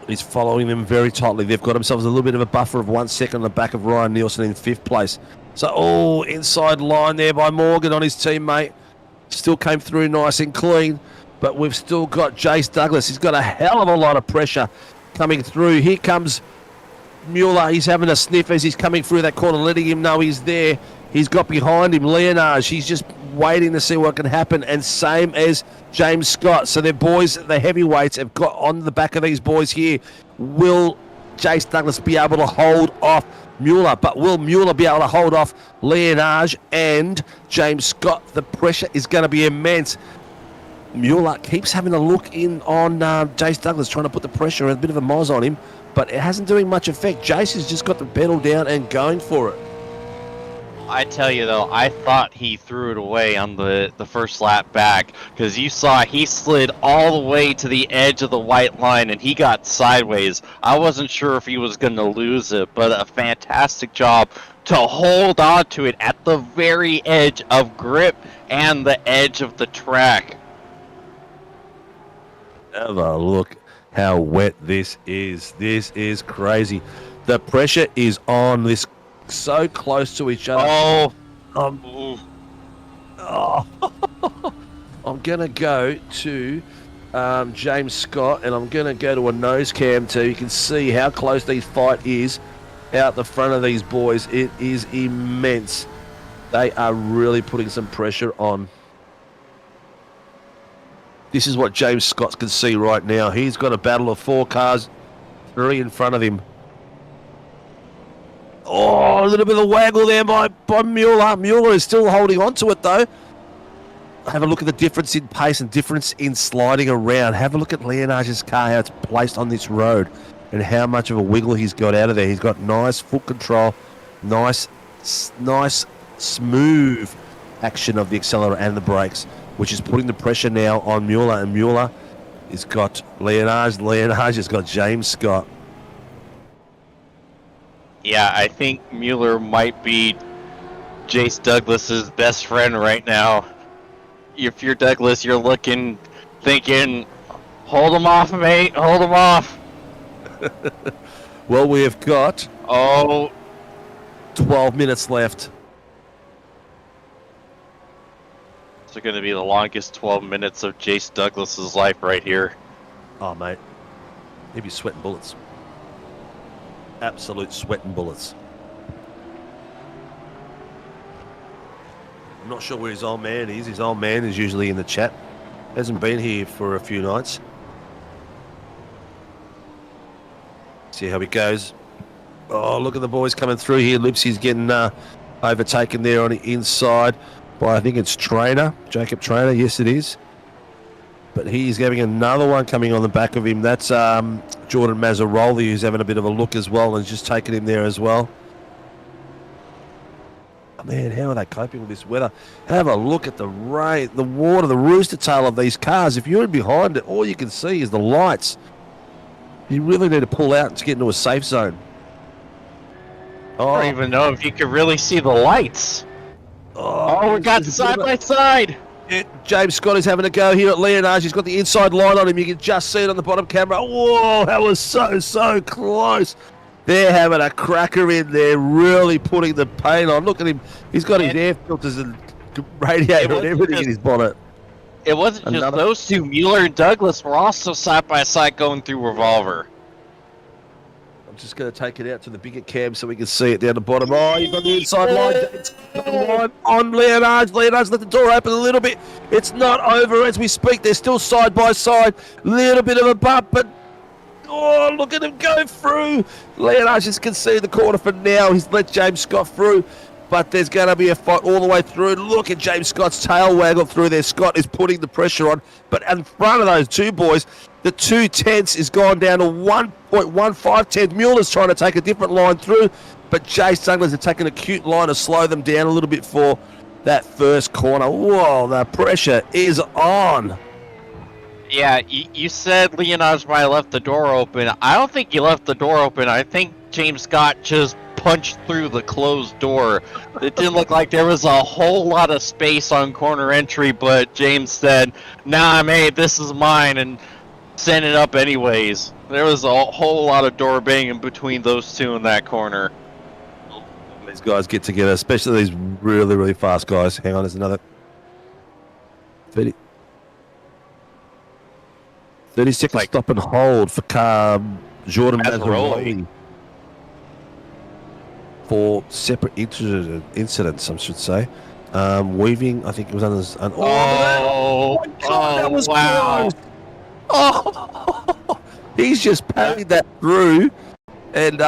is following them very tightly. They've got themselves a little bit of a buffer of 1 second on the back of Ryan Nielsen in 5th place. So, inside line there by Morgan on his teammate. Still came through nice and clean. But we've still got Jace Douglas. He's got a hell of a lot of pressure coming through. Here comes Mueller. He's having a sniff as he's coming through that corner, letting him know he's there. He's got behind him Leonards. He's just waiting to see what can happen. And same as James Scott. So their boys, the heavyweights, have got on the back of these boys here. Will Jace Douglas be able to hold off Mueller? But will Mueller be able to hold off Leonards and James Scott? The pressure is going to be immense. Mueller keeps having a look in on Jace Douglas, trying to put the pressure, a bit of a moz on him, but it hasn't doing much effect. Jace has just got the pedal down and going for it. I tell you though, I thought he threw it away on the first lap back, because you saw he slid all the way to the edge of the white line and he got sideways. I wasn't sure if he was going to lose it, but a fantastic job to hold on to it at the very edge of grip and the edge of the track. Have a look how wet this is. This is crazy. The pressure is on. This so close to each other. I'm going to go to James Scott, and I'm going to go to a nose cam too. You can see how close this fight is out the front of these boys. It is immense. They are really putting some pressure on. This is what James Scott can see right now. He's got a battle of 4 cars, 3 in front of him. Oh, a little bit of waggle there by Mueller. Mueller is still holding on to it, though. Have a look at the difference in pace and difference in sliding around. Have a look at Leonard's car, how it's placed on this road, and how much of a wiggle he's got out of there. He's got nice foot control, nice, smooth action of the accelerator and the brakes, which is putting the pressure now on Mueller, and Mueller has got Leonard has got James Scott. Yeah, I think Mueller might be Jace Douglas's best friend right now. If you're Douglas, you're looking, thinking, hold him off, mate, hold him off. Well, we have got 12 minutes left. It's going to be the longest 12 minutes of Jace Douglas's life right here. Oh, mate. He'd be sweating bullets. Absolute sweating bullets. I'm not sure where his old man is. His old man is usually in the chat. Hasn't been here for a few nights. See how he goes. Oh, look at the boys coming through here. Lipsy's getting overtaken there on the inside by, I think it's Jacob Trainer. Yes, it is. But he's having another one coming on the back of him. That's Jordan Mazzaroli, who's having a bit of a look as well, and has just taken him there as well. Oh, man, how are they coping with this weather? Have a look at the rain, the water, the rooster tail of these cars. If you're behind it, all you can see is the lights. You really need to pull out to get into a safe zone. I don't even know if you can really see the lights. Oh, we got side by side. James Scott is having a go here at Leonard. He's got the inside line on him. You can just see it on the bottom camera. Whoa, that was so close. They're having a cracker in there, really putting the paint on. Look at him. He's got his air filters and radiator and everything in his bonnet. It wasn't just those two. Mueller and Douglas were also side by side going through Revolver. I'm just going to take it out to the bigger cam so we can see it down the bottom. Oh, you've got the inside line. It's got the line on Leonard. Leonard's let the door open a little bit. It's not over as we speak. They're still side by side. Little bit of a bump, but oh, look at him go through. Leonard just can see the corner for now. He's let James Scott through, but there's going to be a fight all the way through. Look at James Scott's tail waggle through there. Scott is putting the pressure on, but in front of those two boys, the 2/10 is gone down to 1.15. Mueller's trying to take a different line through, but Jace Douglas is taking a cute line to slow them down a little bit for that first corner. Whoa, the pressure is on. Yeah, you said Leonard's might have left the door open. I don't think he left the door open. I think James Scott just punched through the closed door. It didn't look like there was a whole lot of space on corner entry, but James said, nah, mate, this is mine, and sent it up anyways. There was a whole lot of door banging between those two in that corner. These guys get together, especially these really fast guys. Hang on, there's another 30 seconds stop and hold for Jordan Mazzaroli for separate incidents, I should say. Weaving, I think it was under. Oh my God, that was wow! Close. Oh, he's just parried that through, and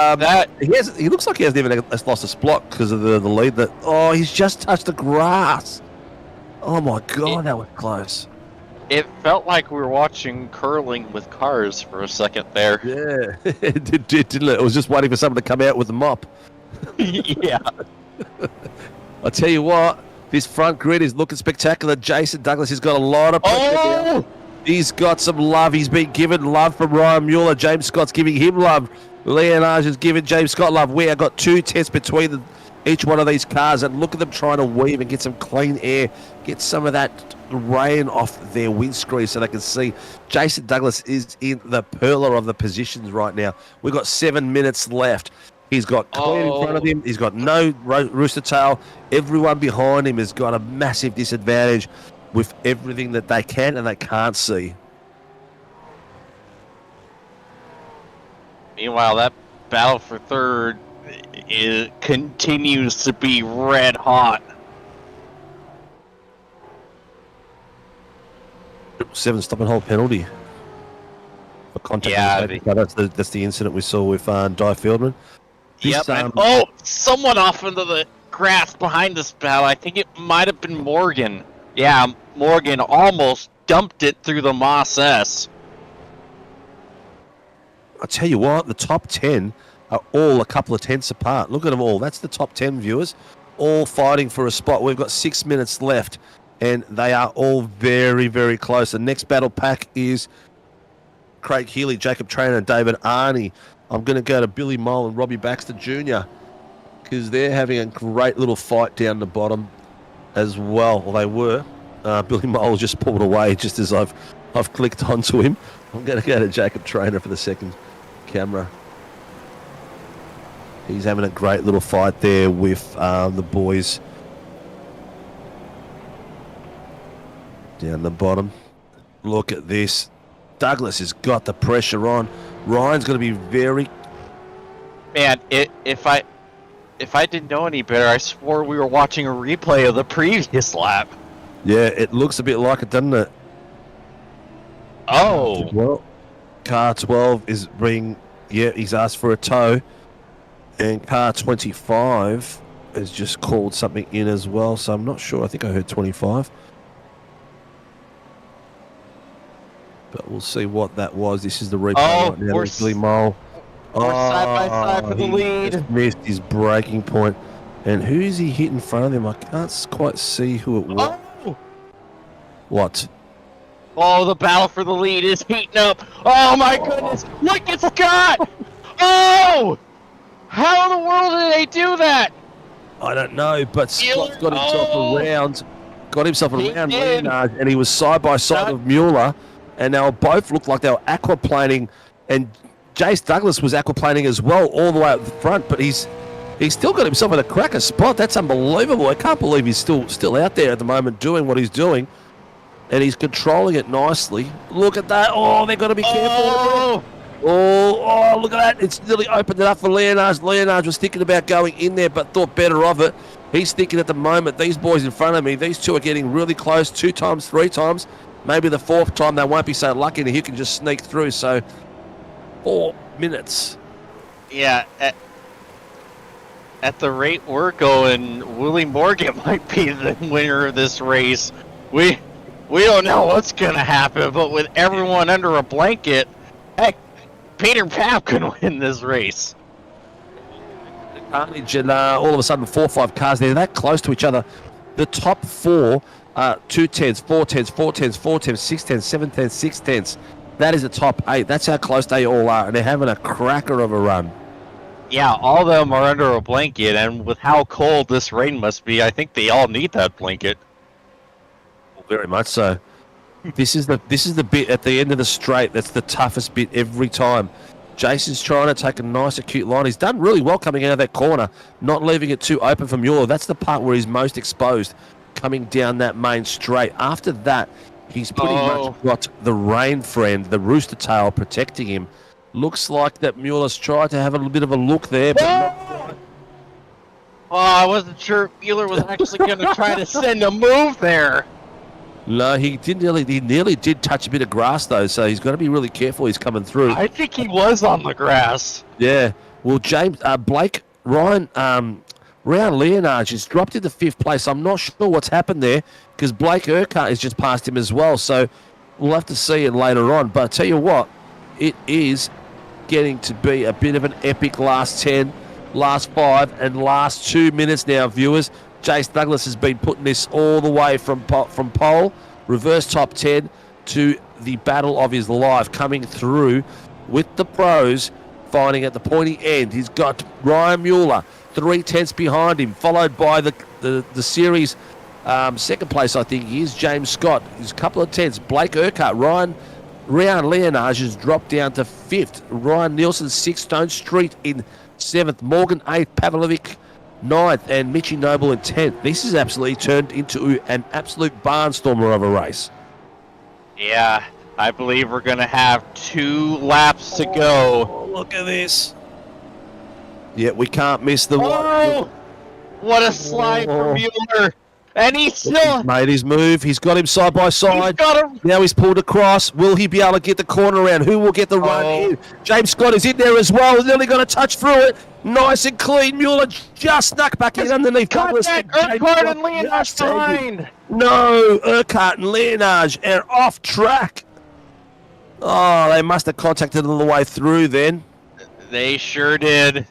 he looks like he hasn't even lost a spot because of the lead. He's just touched the grass. Oh my God, that was close. It felt like we were watching curling with cars for a second there. Yeah, it did, didn't it? It was just waiting for someone to come out with the mop. Yeah. I tell you what, this front grid is looking spectacular. Jason Douglas has got a lot of pressure now. He's got some love. He's been given love from Ryan Mueller. James Scott's giving him love. Leonard has given James Scott love. We have got 2 tenths between each one of these cars, and look at them trying to weave and get some clean air, get some of that rain off their windscreen so they can see. Jason Douglas is in the perler of the positions right now. We've got 7 minutes left. He's got clean in front of him. He's got no rooster tail. Everyone behind him has got a massive disadvantage with everything that they can and they can't see. Meanwhile, that battle for third continues to be red hot. Yep, 7 stop and hold penalty. For contact. Yeah, that's the incident we saw with Di Fieldman. Yep. And, someone off into the grass behind this battle. I think it might have been Morgan. Yeah, Morgan almost dumped it through the Moss S. I'll tell you what, the top 10 are all a couple of tenths apart. Look at them all. That's the top 10 viewers, all fighting for a spot. We've got 6 minutes left, and they are all very, very close. The next battle pack is Craig Healy, Jacob Traynor, and David Arney. I'm going to go to Billy Mole and Robbie Baxter Jr. because they're having a great little fight down the bottom as well. Well, they were. Billy Mole just pulled away just as I've clicked onto him. I'm going to go to Jacob Traynor for the second camera. He's having a great little fight there with the boys down the bottom. Look at this. Douglas has got the pressure on. Ryan's going to be very... Man, if I didn't know any better, I swore we were watching a replay of the previous lap. Yeah, it looks a bit like it, doesn't it? Oh. Well, car 12 is being... Yeah, he's asked for a tow. And car 25 has just called something in as well, so I'm not sure. I think I heard 25. But we'll see what that was. This is the replay right now. Billy Mole. We're side by side for the lead. Just missed his braking point. And who is he hit in front of him? I can't quite see who it was. Oh. What? Oh, the battle for the lead is heating up. Oh my goodness! Look at Scott! Oh! How in the world did they do that? I don't know, but Scott got himself around. Got himself around Leonard, and he was side by side with Mueller. And they both looked like they were aquaplaning, and Jace Douglas was aquaplaning as well, all the way up the front. But he's still got himself in a cracker spot. That's unbelievable. I can't believe he's still out there at the moment doing what he's doing, and he's controlling it nicely. Look at that! Oh, they've got to be careful. Oh, look at that! It's nearly opened it up for Leonard. Leonard was thinking about going in there, but thought better of it. He's thinking at the moment, these boys in front of me, these two are getting really close, 2 times, 3 times. Maybe the 4th time they won't be so lucky and he can just sneak through. So 4 minutes. Yeah, at the rate we're going, Willie Morgan might be the winner of this race. We don't know what's gonna happen, but with everyone under a blanket, heck, Peter Pam can win this race. Carnage and all of a sudden 4 or 5 cars, they're that close to each other. The top 4 2 tenths, 4 tenths, 4 tenths, 4 tenths, 6 tenths, 7 tenths, 6 tenths. That is the top 8. That's how close they all are, and they're having a cracker of a run. Yeah, all of them are under a blanket, and with how cold this rain must be, I think they all need that blanket. Very much so. This is the bit at the end of the straight that's the toughest bit every time. Jason's trying to take a nice acute line. He's done really well coming out of that corner, not leaving it too open for Mueller. That's the part where he's most exposed, coming down that main straight. After that, he's pretty much got the rain friend, the rooster tail, protecting him. Looks like that Mueller's tried to have a little bit of a look there, but not... I wasn't sure if Mueller was actually going to try to send a move there. No, he nearly did touch a bit of grass though, so he's got to be really careful. He's coming through. I think he was on the grass. Yeah. Well, Ryan Leonard has dropped into 5th place. I'm not sure what's happened there because Blake Urquhart has just passed him as well. So we'll have to see it later on. But I tell you what, it is getting to be a bit of an epic last 10, last 5, and last 2 minutes now, viewers. Jace Douglas has been putting this all the way from pole, reverse top 10, to the battle of his life, coming through with the pros, finding at the pointy end. He's got Ryan Mueller 3 tenths behind him, followed by the series second place, I think he is, James Scott. He's a couple of tenths. Blake Urquhart, Ryan Leonard has dropped down to 5th. Ryan Nielsen 6th. Stone Street in 7th. Morgan 8th. Pavlovic 9th. And Mitchie Noble in 10th. This has absolutely turned into an absolute barnstormer of a race. Yeah, I believe we're going to have 2 laps to go. Oh, look at this. Yeah, we can't miss the one. What a slide from Mueller. And he's still... He's made his move. He's got him side by side. got him. Now he's pulled across. Will he be able to get the corner around? Who will get the run in? James Scott is in there as well. He's nearly got to touch through it. Nice and clean. Mueller just snuck back in underneath. Contact Urquhart and Leonage behind. No, Urquhart and Leonage are off track. Oh, they must have contacted all the way through then. They sure did.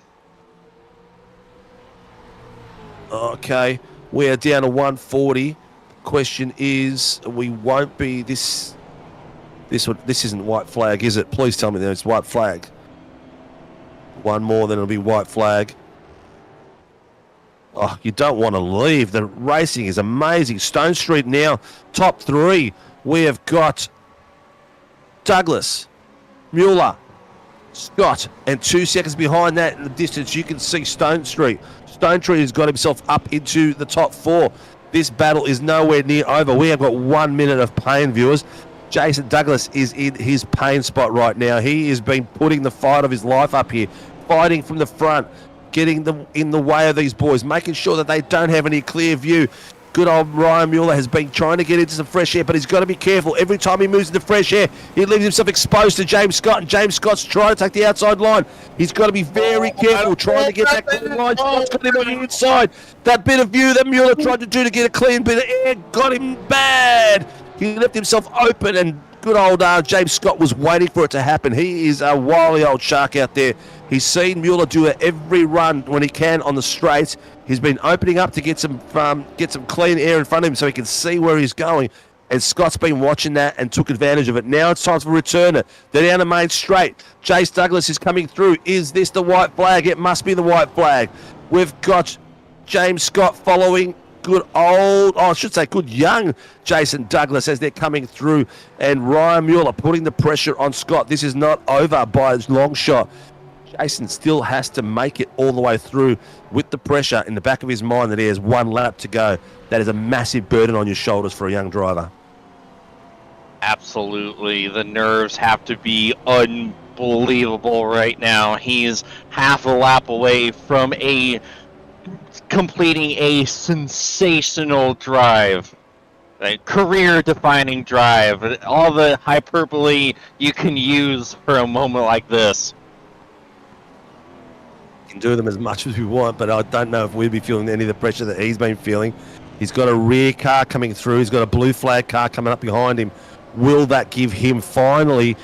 Okay, we are down to 140. Question is, we won't be this isn't white flag, is it? Please tell me that it's white flag. One more, then it'll be white flag. Oh, you don't want to leave. The racing is amazing. Stone Street now, top three. We have got Douglas, Mueller, Scott, and 2 seconds behind that in the distance, you can see Stone Street. Stone Street has got himself up into the top four. This battle is nowhere near over. We have got 1 minute of pain, viewers. Jason Douglas is in his pain spot right now. He has been putting the fight of his life up here, fighting from the front, getting them in the way of these boys, making sure that they don't have any clear view. Good old Ryan Mueller has been trying to get into some fresh air, but he's got to be careful. Every time he moves into fresh air, he leaves himself exposed to James Scott, and James Scott's trying to take the outside line. He's got to be very careful trying to get that clean line. Scott's got him on the inside. That bit of view that Mueller tried to do to get a clean bit of air got him bad. He left himself open, and good old James Scott was waiting for it to happen. He is a wily old shark out there. He's seen Mueller do it every run when he can on the straights. He's been opening up to get some clean air in front of him so he can see where he's going. And Scott's been watching that and took advantage of it. Now it's time for returner. They're down the main straight. Jace Douglas is coming through. Is this the white flag? It must be the white flag. We've got James Scott following. Good young Jason Douglas as they're coming through. And Ryan Mueller putting the pressure on Scott. This is not over by his long shot. Jason still has to make it all the way through with the pressure in the back of his mind that he has 1 lap to go. That is a massive burden on your shoulders for a young driver. Absolutely. The nerves have to be unbelievable right now. He's half a lap away from completing a sensational drive. A career-defining drive. All the hyperbole you can use for a moment like this. Do them as much as we want, but I don't know if we'll be feeling any of the pressure that he's been feeling. He's got a rear car coming through. He's got a blue flag car coming up behind him. Will that finally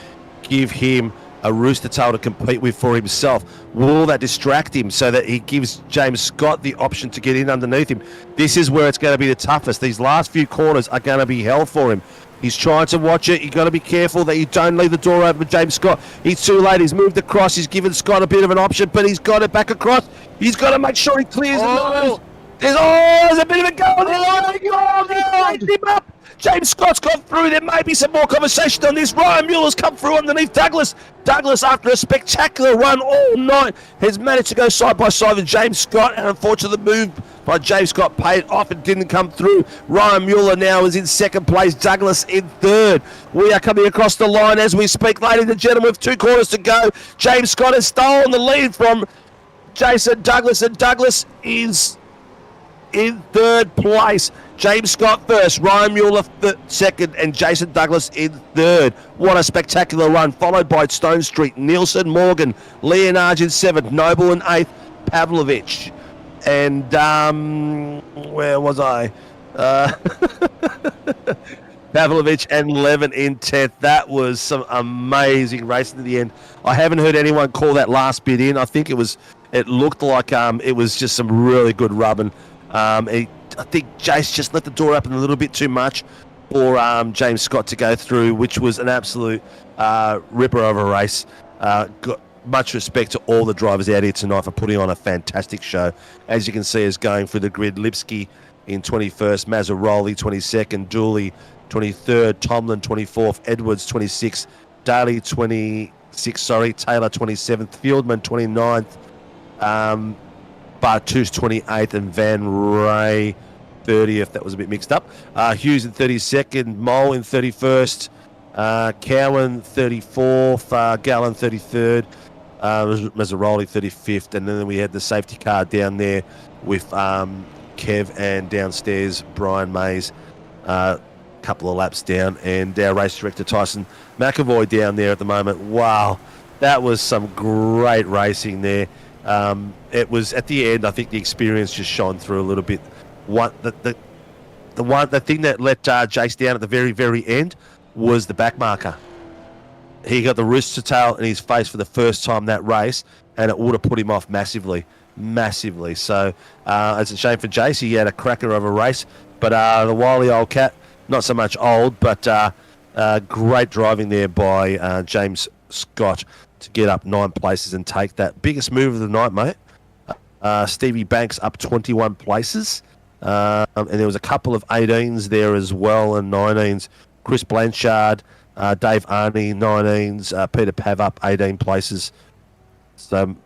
give him a rooster tail to compete with for himself? Will that distract him so that he gives James Scott the option to get in underneath him? This is where it's going to be the toughest. These last few corners are going to be hell for him. He's trying to watch it. You've got to be careful that you don't leave the door open for James Scott. He's too late. He's moved across. He's given Scott a bit of an option, but he's got it back across. He's got to make sure he clears it. There's a bit of a goal. He's him up. James Scott's gone through. There may be some more conversation on this. Ryan Mueller's come through underneath Douglas. Douglas, after a spectacular run all night, has managed to go side by side with James Scott, and unfortunately the move by James Scott paid off and didn't come through. Ryan Mueller now is in second place, Douglas in third. We are coming across the line as we speak, ladies and gentlemen, with 2 quarters to go. James Scott has stolen the lead from Jason Douglas, and Douglas is in third place. James Scott first, Ryan Mueller second, and Jason Douglas in third. What a spectacular run, followed by Stone Street, Nielsen, Morgan, Leonage in seventh, Noble in eighth, Pavlovich, and where was I? Pavlovich and Levin in 10th. That was some amazing racing at the end. I haven't heard anyone call that last bit in. I think it looked like it was just some really good rubbing. I think Jace just let the door open a little bit too much for James Scott to go through, which was an absolute ripper of a race. Got much respect to all the drivers out here tonight for putting on a fantastic show. As you can see, is going through the grid. Lipsky in 21st, Mazzaroli 22nd, Dooley 23rd, Tomlin 24th, Edwards 26th, Daly 26th, Taylor 27th, Fieldman 29th, Bartus 28th, and Van Ray 30th. That was a bit mixed up. Hughes in 32nd, Mole in 31st, Cowan 34th, Gallen 33rd, Mazzaroli 35th, and then we had the safety car down there with Kev, and downstairs Brian Mays, couple of laps down, and our race director Tyson McAvoy down there at the moment. Wow, that was some great racing there. It was at the end. I think the experience just shone through a little bit. The thing that let Jace down at the very end was the back marker. He got the rooster tail in his face for the first time that race, and it would have put him off massively. So it's a shame for Jace. He had a cracker of a race, but the wily old cat, not so much old, but great driving there by James Scott to get up 9 places and take that biggest move of the night, mate. Stevie Banks up 21 places, and there was a couple of 18s there as well, and 19s. Chris Blanchard, Dave Arney, 19s, Peter Pav up 18 places. Some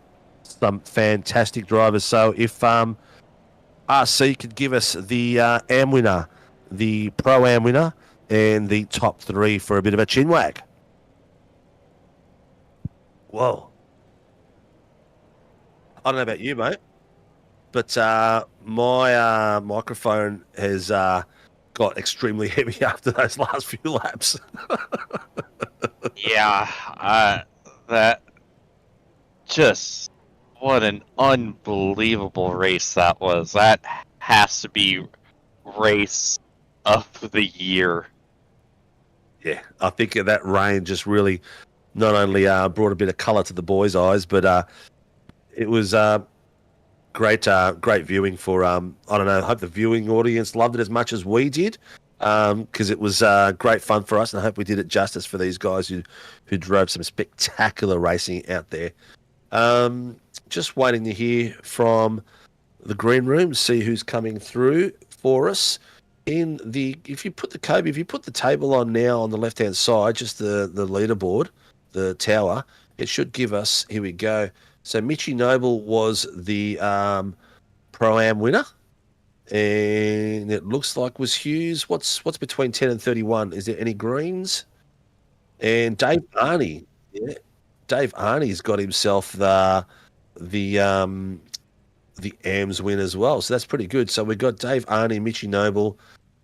fantastic drivers. So if RC could give us the AM winner, the Pro-Am winner, and the top 3 for a bit of a chin wag. Whoa. I don't know about you, mate, but my microphone has got extremely heavy after those last few laps. Yeah, that just, what an unbelievable race that was. That has to be race of the year. Yeah, I think that rain just really not only brought a bit of colour to the boys' eyes, but it was great viewing for, I don't know, I hope the viewing audience loved it as much as we did, because it was great fun for us, and I hope we did it justice for these guys who drove some spectacular racing out there. Just waiting to hear from the green room, see who's coming through for us. If you put the table on now on the left hand side, just the leaderboard, the tower, it should give us, here we go. So Mitchy Noble was the Pro-Am winner, and it looks like was Hughes. What's between 10 and 31? Is there any greens? And Dave Arney, yeah, Dave Arney's got himself the AMS win as well, so that's pretty good. So we've got Dave Arney, Mitchy Noble,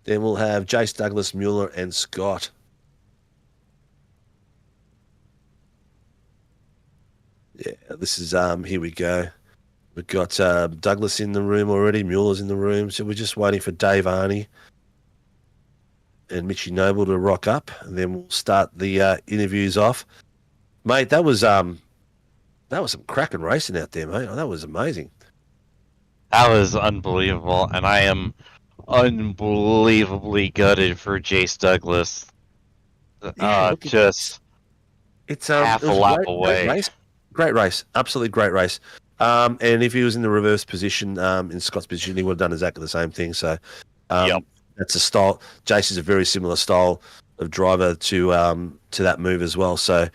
then we'll have Jace Douglas, Mueller, and Scott. Yeah, this is here we go. We've got Douglas in the room already, Mueller's in the room, so we're just waiting for Dave Arney and Mitchy Noble to rock up, and then we'll start the interviews off. Mate, that was some cracking racing out there, mate. Oh, that was amazing. That was unbelievable, and I am unbelievably gutted for Jace Douglas. Yeah, it's half a lap away. Great race, absolutely great race. And if he was in the reverse position, in Scott's position, he would have done exactly the same thing. So that's a style. Jace is a very similar style of driver to that move as well. So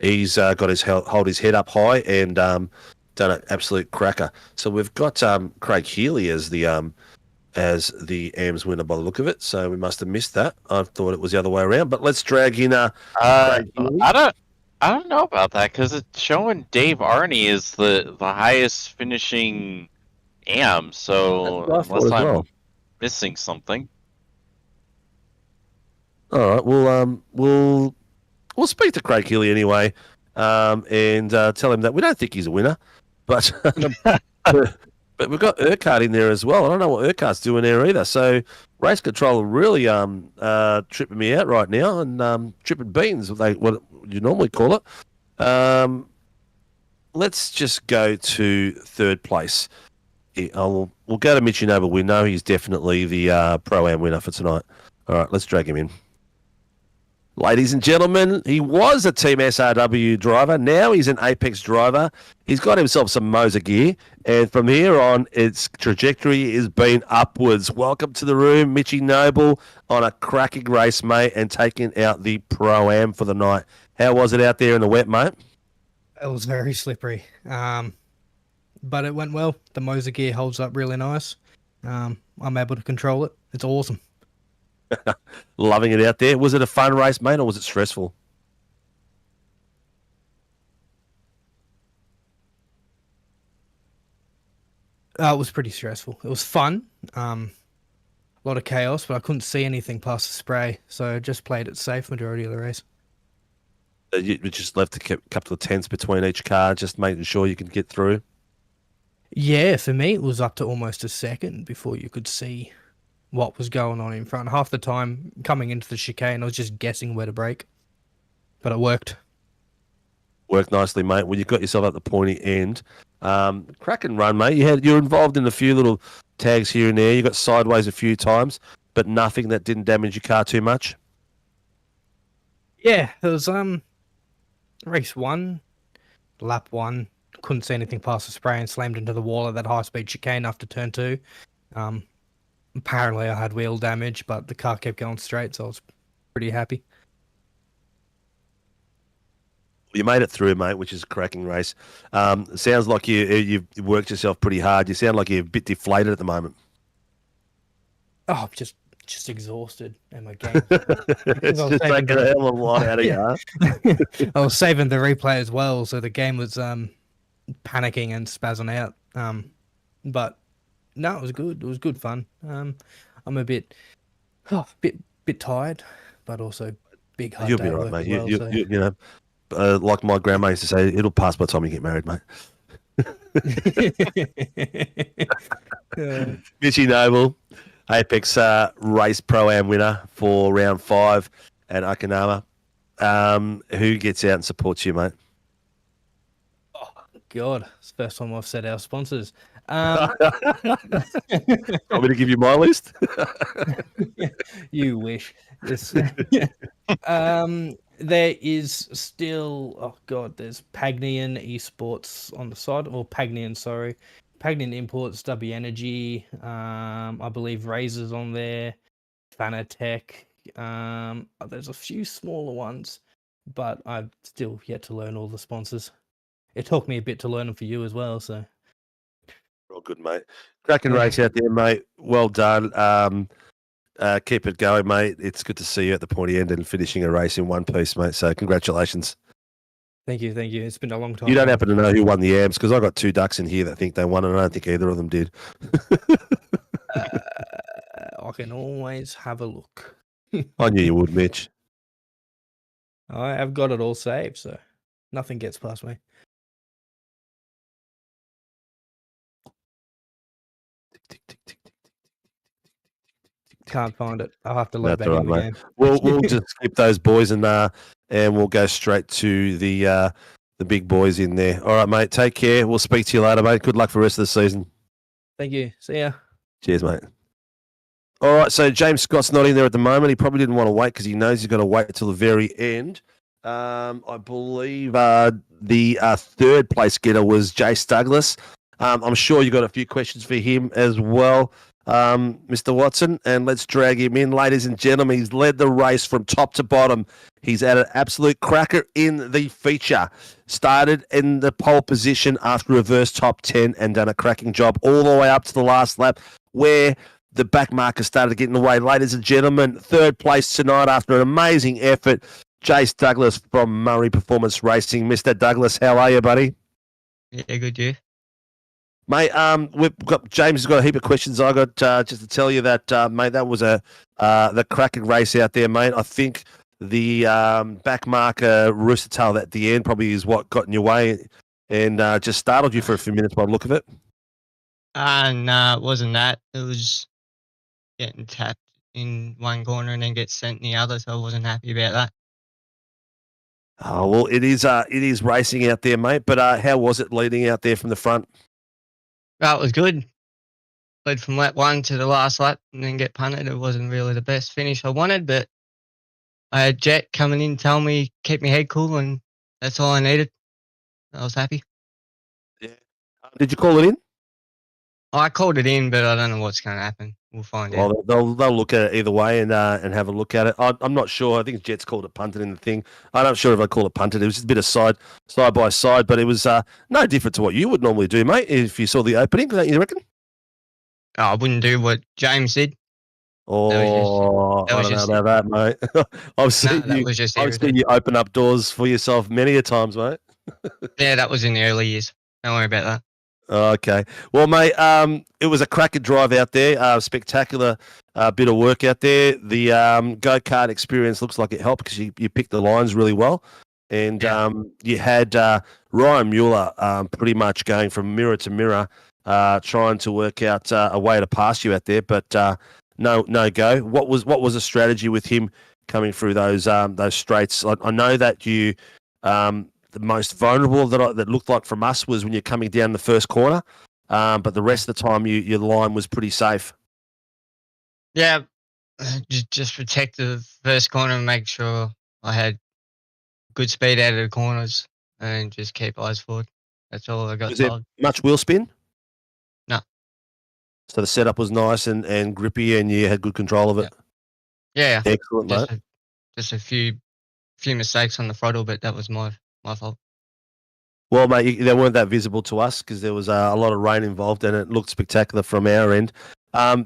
he's got his hold his head up high and done an absolute cracker. So we've got Craig Healy as the AMS winner by the look of it. So we must have missed that. I thought it was the other way around. But let's drag in Craig Healy. I don't know about that, because it's showing Dave Arney is the highest finishing AM. So unless I'm missing something. All right, we'll speak to Craig Healy anyway, and tell him that we don't think he's a winner, but but we've got Urquhart in there as well. I don't know what Urquhart's doing there either. So race control really tripping me out right now, and tripping beans, what you normally call it. Let's just go to third place. We'll go to Mitchy Noble. We know he's definitely the Pro-Am winner for tonight. All right, let's drag him in. Ladies and gentlemen, he was a Team SRW driver. Now he's an Apex driver. He's got himself some Moser gear. And from here on, its trajectory has been upwards. Welcome to the room, Mitchy Noble, on a cracking race, mate, and taking out the Pro-Am for the night. How was it out there in the wet, mate? It was very slippery, but it went well. The Moser gear holds up really nice. I'm able to control it. It's awesome. Loving it out there. Was it a fun race, mate, or was it stressful? It was pretty stressful. It was fun. A lot of chaos, but I couldn't see anything past the spray, so I just played it safe majority of the race. You just left a couple of tenths between each car, just making sure you could get through. Yeah, for me, it was up to almost a second before you could see what was going on in front. Half the time, coming into the chicane, I was just guessing where to brake, but it worked. Worked nicely, mate. Well, you got yourself at the pointy end. Cracking run, mate. You're involved in a few little tags here and there. You got sideways a few times, but nothing that didn't damage your car too much. Yeah, it was race 1, lap 1. Couldn't see anything past the spray and slammed into the wall at that high-speed chicane after turn 2. Apparently, I had wheel damage, but the car kept going straight, so I was pretty happy. You made it through, mate, which is a cracking race. Sounds like you've worked yourself pretty hard. You sound like you're a bit deflated at the moment. Oh, I'm just exhausted, and my game. It's just taking a hell of a lot out of you, huh? I was saving the replay as well, so the game was panicking and spazzing out. But no, it was good. It was good fun. I'm a bit tired, but also big hard. You'll day be at right, work mate. as well, You know, like my grandma used to say, it'll pass by the time you get married, mate. Mitchy Noble, Apex Race Pro-Am winner for round 5 at Okinawa. Who gets out and supports you, mate? Oh, God, it's the first time I've said our sponsors. Want me to give you my list? You wish. There is still, oh God, there's Pagnian Esports on the side, or Pagnian, sorry. Pagnian Imports, W Energy, I believe Razor's on there, Fanatec. There's a few smaller ones, but I've still yet to learn all the sponsors. It took me a bit to learn them for you as well, so. All good, mate. Cracking race out there, mate. Well done. Keep it going, mate. It's good to see you at the pointy end and finishing a race in one piece, mate. So congratulations. Thank you. It's been a long time. You don't happen to know who won the AMS, because I got 2 ducks in here that think they won, and I don't think either of them did. I can always have a look. I knew you would, Mitch. I have got it all saved, so nothing gets past me. Can't find it. I'll have to load back in the game. We'll just skip those boys and we'll go straight to the big boys in there. All right, mate. Take care. We'll speak to you later, mate. Good luck for the rest of the season. Thank you. See ya. Cheers, mate. All right, so James Scott's not in there at the moment. He probably didn't want to wait because he knows he's got to wait until the very end. I believe the third place getter was Jace Douglas. I'm sure you got a few questions for him as well, Mr. Watson, and let's drag him in. Ladies and gentlemen, he's led the race from top to bottom. He's had an absolute cracker in the feature. Started in the pole position after reverse top 10 and done a cracking job all the way up to the last lap where the back marker started getting away. Ladies and gentlemen, third place tonight after an amazing effort, Jace Douglas from Murray Performance Racing. Mr. Douglas, how are you, buddy? Yeah, good, you. Mate, we've got James has got a heap of questions. I got just to tell you that, mate, that was the cracking race out there, mate. I think the back marker rooster tail at the end probably is what got in your way and just startled you for a few minutes by the look of it. No, it wasn't that. It was getting tapped in one corner and then get sent in the other, so I wasn't happy about that. Oh well, it is racing out there, mate. But how was it leading out there from the front? Well, it was good. Led from lap 1 to the last lap and then get punted. It wasn't really the best finish I wanted, but I had Jet coming in, telling me keep my head cool, and that's all I needed. I was happy. Yeah. Did you call it in? I called it in, but I don't know what's going to happen. We'll find out. Well, they'll look at it either way and have a look at it. I'm not sure. I think Jet's called it punted in the thing. I'm not sure if I call it punted. It was just a bit of side by side, but it was no different to what you would normally do, mate. If you saw the opening, don't you reckon? Oh, I wouldn't do what James did. Oh, I don't know about that, mate. I've seen you open up doors for yourself many a times, mate. Yeah, that was in the early years. Don't worry about that. Okay. Well, mate, it was a cracking drive out there. Spectacular bit of work out there. The go-kart experience looks like it helped because you picked the lines really well. And Yeah. you had Ryan Mueller pretty much going from mirror to mirror, trying to work out a way to pass you out there, but no go. What was the strategy with him coming through those straights? I know that you the most vulnerable that looked like from us was when you're coming down the first corner, but the rest of the time your line was pretty safe. Yeah, just protect the first corner and make sure I had good speed out of the corners and just keep eyes forward. That's all I got Was there told. much wheel spin? No. So the setup was nice and grippy, and you had good control of it. Yeah, Excellent, mate. just a few mistakes on the throttle, but that was my fault. Well, mate, they weren't that visible to us because there was a lot of rain involved, and it looked spectacular from our end.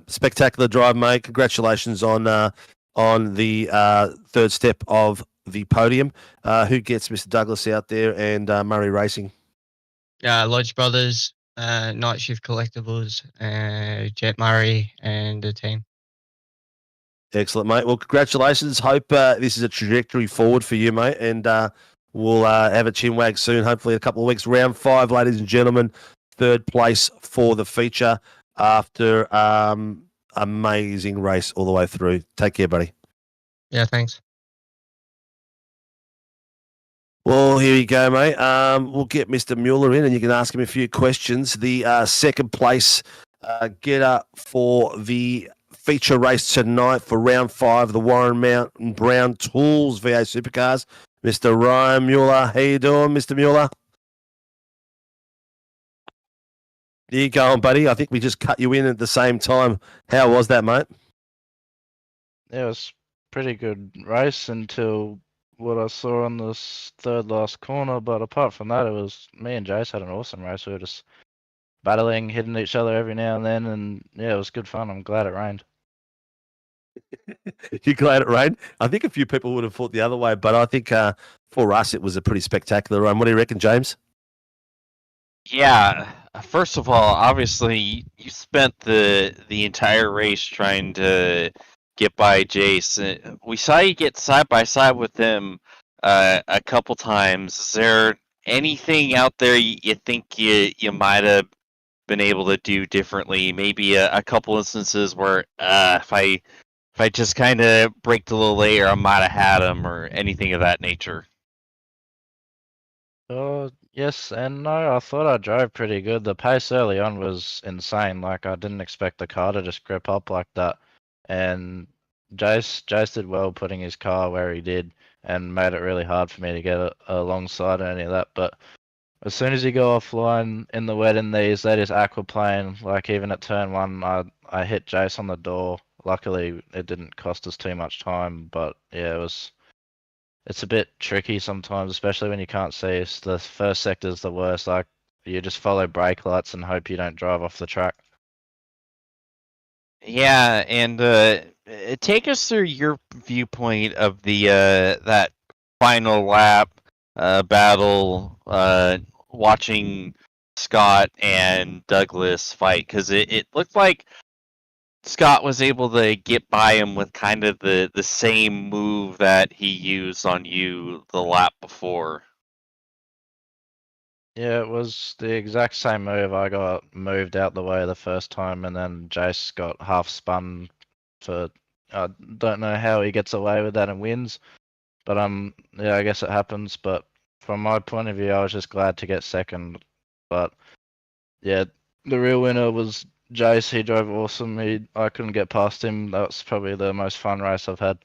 Spectacular drive, mate. Congratulations on the third step of the podium. Who gets Mr. Douglas out there and Murray Racing? Lodge Brothers, Night Shift Collectibles, Jet Murray, and the team. Excellent, mate. Well, congratulations. Hope this is a trajectory forward for you, mate, and we'll have a chin wag soon, hopefully in a couple of weeks. Round 5, ladies and gentlemen. Third place for the feature after amazing race all the way through. Take care, buddy. Yeah, thanks. Well, here you go, mate. We'll get Mr. Mueller in and you can ask him a few questions. The second place getter for the feature race tonight for round 5, the Warren Mountain Brown Tools VA Supercars. Mr. Ryan Mueller. How you doing, Mr. Mueller? There you go, buddy. I think we just cut you in at the same time. How was that, mate? It was pretty good race until what I saw on this third last corner, but apart from that, it was me and Jace had an awesome race. We were just battling, hitting each other every now and then, and yeah, it was good fun. I'm glad it rained. You're glad it rained? I think a few people would have thought the other way, but I think for us it was a pretty spectacular run. What do you reckon, James? Yeah. First of all, obviously you spent the entire race trying to get by Jace. We saw you get side by side with him a couple times. Is there anything out there you think you might have been able to do differently? Maybe a couple instances where if I just kind of braked a little later, I might have had him, or anything of that nature. Yes and no. I thought I drove pretty good. The pace early on was insane. Like, I didn't expect the car to just grip up like that. And Jace did well putting his car where he did and made it really hard for me to get alongside any of that. But as soon as you go offline in the wet in these, they just aquaplane. Like, even at turn 1, I hit Jace on the door. Luckily, it didn't cost us too much time. But yeah, it's a bit tricky sometimes, especially when you can't see. The first sector's the worst. Like, you just follow brake lights and hope you don't drive off the track. Yeah, and take us through your viewpoint of the that final lap battle, watching Scott and Douglas fight, because it looked like Scott was able to get by him with kind of the same move that he used on you the lap before. Yeah, it was the exact same move. I got moved out the way the first time, and then Jace got half spun for. I don't know how he gets away with that and wins, but yeah, I guess it happens. But from my point of view, I was just glad to get second. But yeah, the real winner was Jace. He drove awesome. I couldn't get past him. That's probably the most fun race I've had.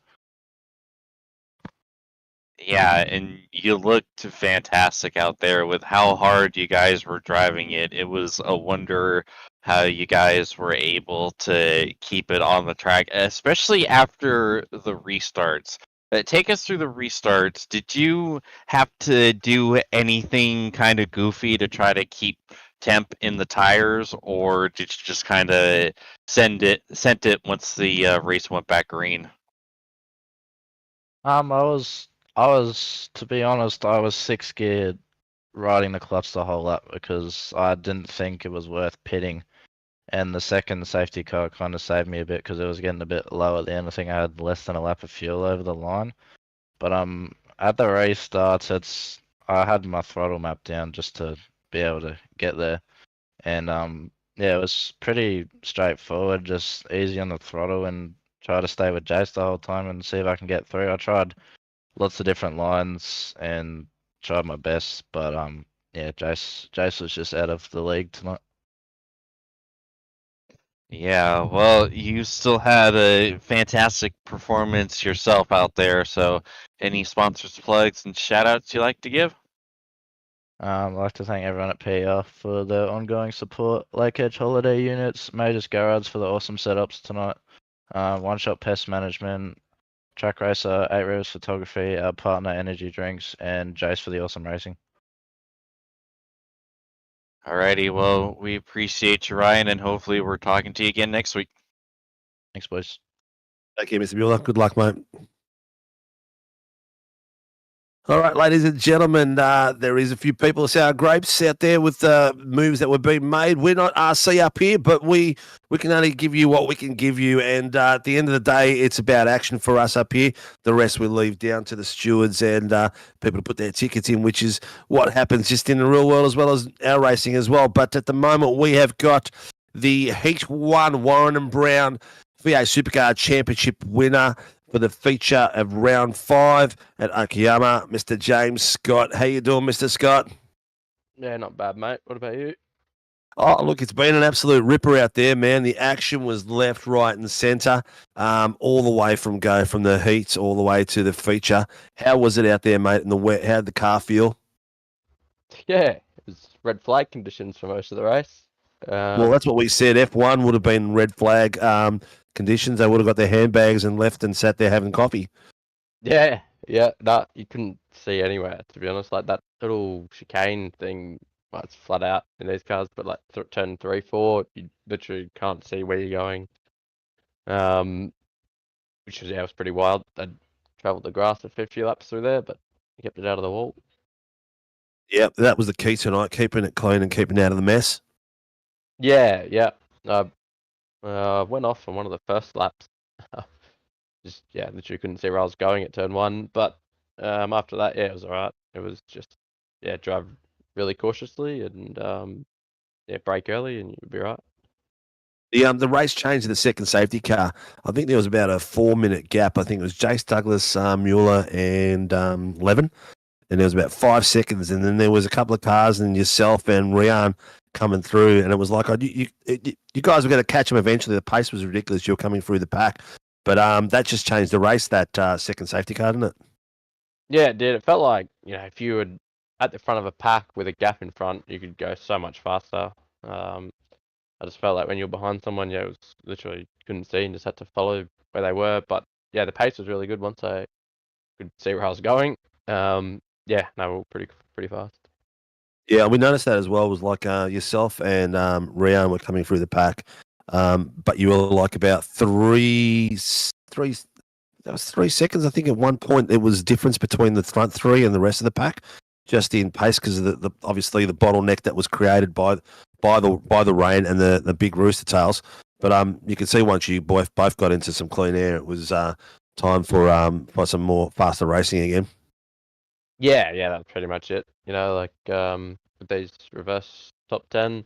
Yeah, and you looked fantastic out there with how hard you guys were driving it. It was a wonder how you guys were able to keep it on the track, especially after the restarts. Take us through the restarts. Did you have to do anything kind of goofy to try to keep temp in the tires, or did you just kind of sent it once the race went back green? I was, to be honest, I was 6th gear riding the clutch the whole lap because I didn't think it was worth pitting. And the second safety car kind of saved me a bit because it was getting a bit low at the end. I think I had less than a lap of fuel over the line. But at the race starts, I had my throttle mapped down just to be able to get there. And yeah, it was pretty straightforward, just easy on the throttle and try to stay with Jace the whole time and see if I can get through. I tried lots of different lines and tried my best, but yeah, Jace was just out of the league tonight. Yeah, well, you still had a fantastic performance yourself out there. So, any sponsors, plugs, and shout outs you like to give? I'd like to thank everyone at PR for the ongoing support. Lake Edge Holiday Units, Majors Garage for the awesome setups tonight. One Shot Pest Management, Track Racer, 8 Rivers Photography, our partner Energy Drinks, and Jace for the awesome racing. Alrighty, well, we appreciate you, Ryan, and hopefully we're talking to you again next week. Thanks, boys. Okay, Mr. Mueller. Good luck, mate. All right, ladies and gentlemen, there is a few people sour grapes out there with moves that were being made. We're not RC up here, but we can only give you what we can give you. And at the end of the day, it's about action for us up here. The rest we leave down to the stewards and people to put their tickets in, which is what happens just in the real world as well as our racing as well. But at the moment, we have got the Heat 1 Warren and Brown VA Supercar Championship winner for the feature of round 5 at Okayama, Mr. James Scott. How you doing, Mr. Scott? Yeah, not bad, mate. What about you? Oh, look, it's been an absolute ripper out there, man. The action was left, right, and centre, all the way from the heats all the way to the feature. How was it out there, mate, in the wet? How did the car feel? Yeah, it was red flag conditions for most of the race. Well, that's what we said. F1 would have been red flag conditions. They would have got their handbags and left and sat there having coffee. Yeah, no, you couldn't see anywhere, to be honest. Like that little chicane thing, well, it's flat out in these cars, but like turn 3, 4, you literally can't see where you're going. Which was, yeah, it was pretty wild. I'd travelled the grass a fair few laps through there, but kept it out of the wall. Yeah, that was the key tonight, keeping it clean and keeping it out of the mess. Yeah. Went off on one of the first laps. Just, yeah, literally couldn't see where I was going at turn 1. But after that, yeah, it was all right. It was just, yeah, drive really cautiously and, yeah, brake early and you'd be right. The race changed to the second safety car. I think there was about a 4-minute gap. I think it was Jace Douglas, Mueller, and Levin. And there was about 5 seconds. And then there was a couple of cars and yourself and Rian coming through. And it was like, you guys were going to catch them eventually. The pace was ridiculous. You were coming through the pack. But that just changed the race, that second safety car, didn't it? Yeah, it did. It felt like, you know, if you were at the front of a pack with a gap in front, you could go so much faster. I just felt like when you're behind someone, yeah, it was literally couldn't see and just had to follow where they were. But yeah, the pace was really good once I could see where I was going. Yeah, no, we were pretty fast. Yeah, we noticed that as well. It was like yourself and Rian were coming through the pack, but you were like about 3 seconds. I think at one point there was difference between the front 3 and the rest of the pack, just in pace because of the obviously the bottleneck that was created by the rain and the big rooster tails. But you can see once you both got into some clean air, it was time for some more faster racing again. Yeah, that's pretty much it. You know, like with these reverse top 10,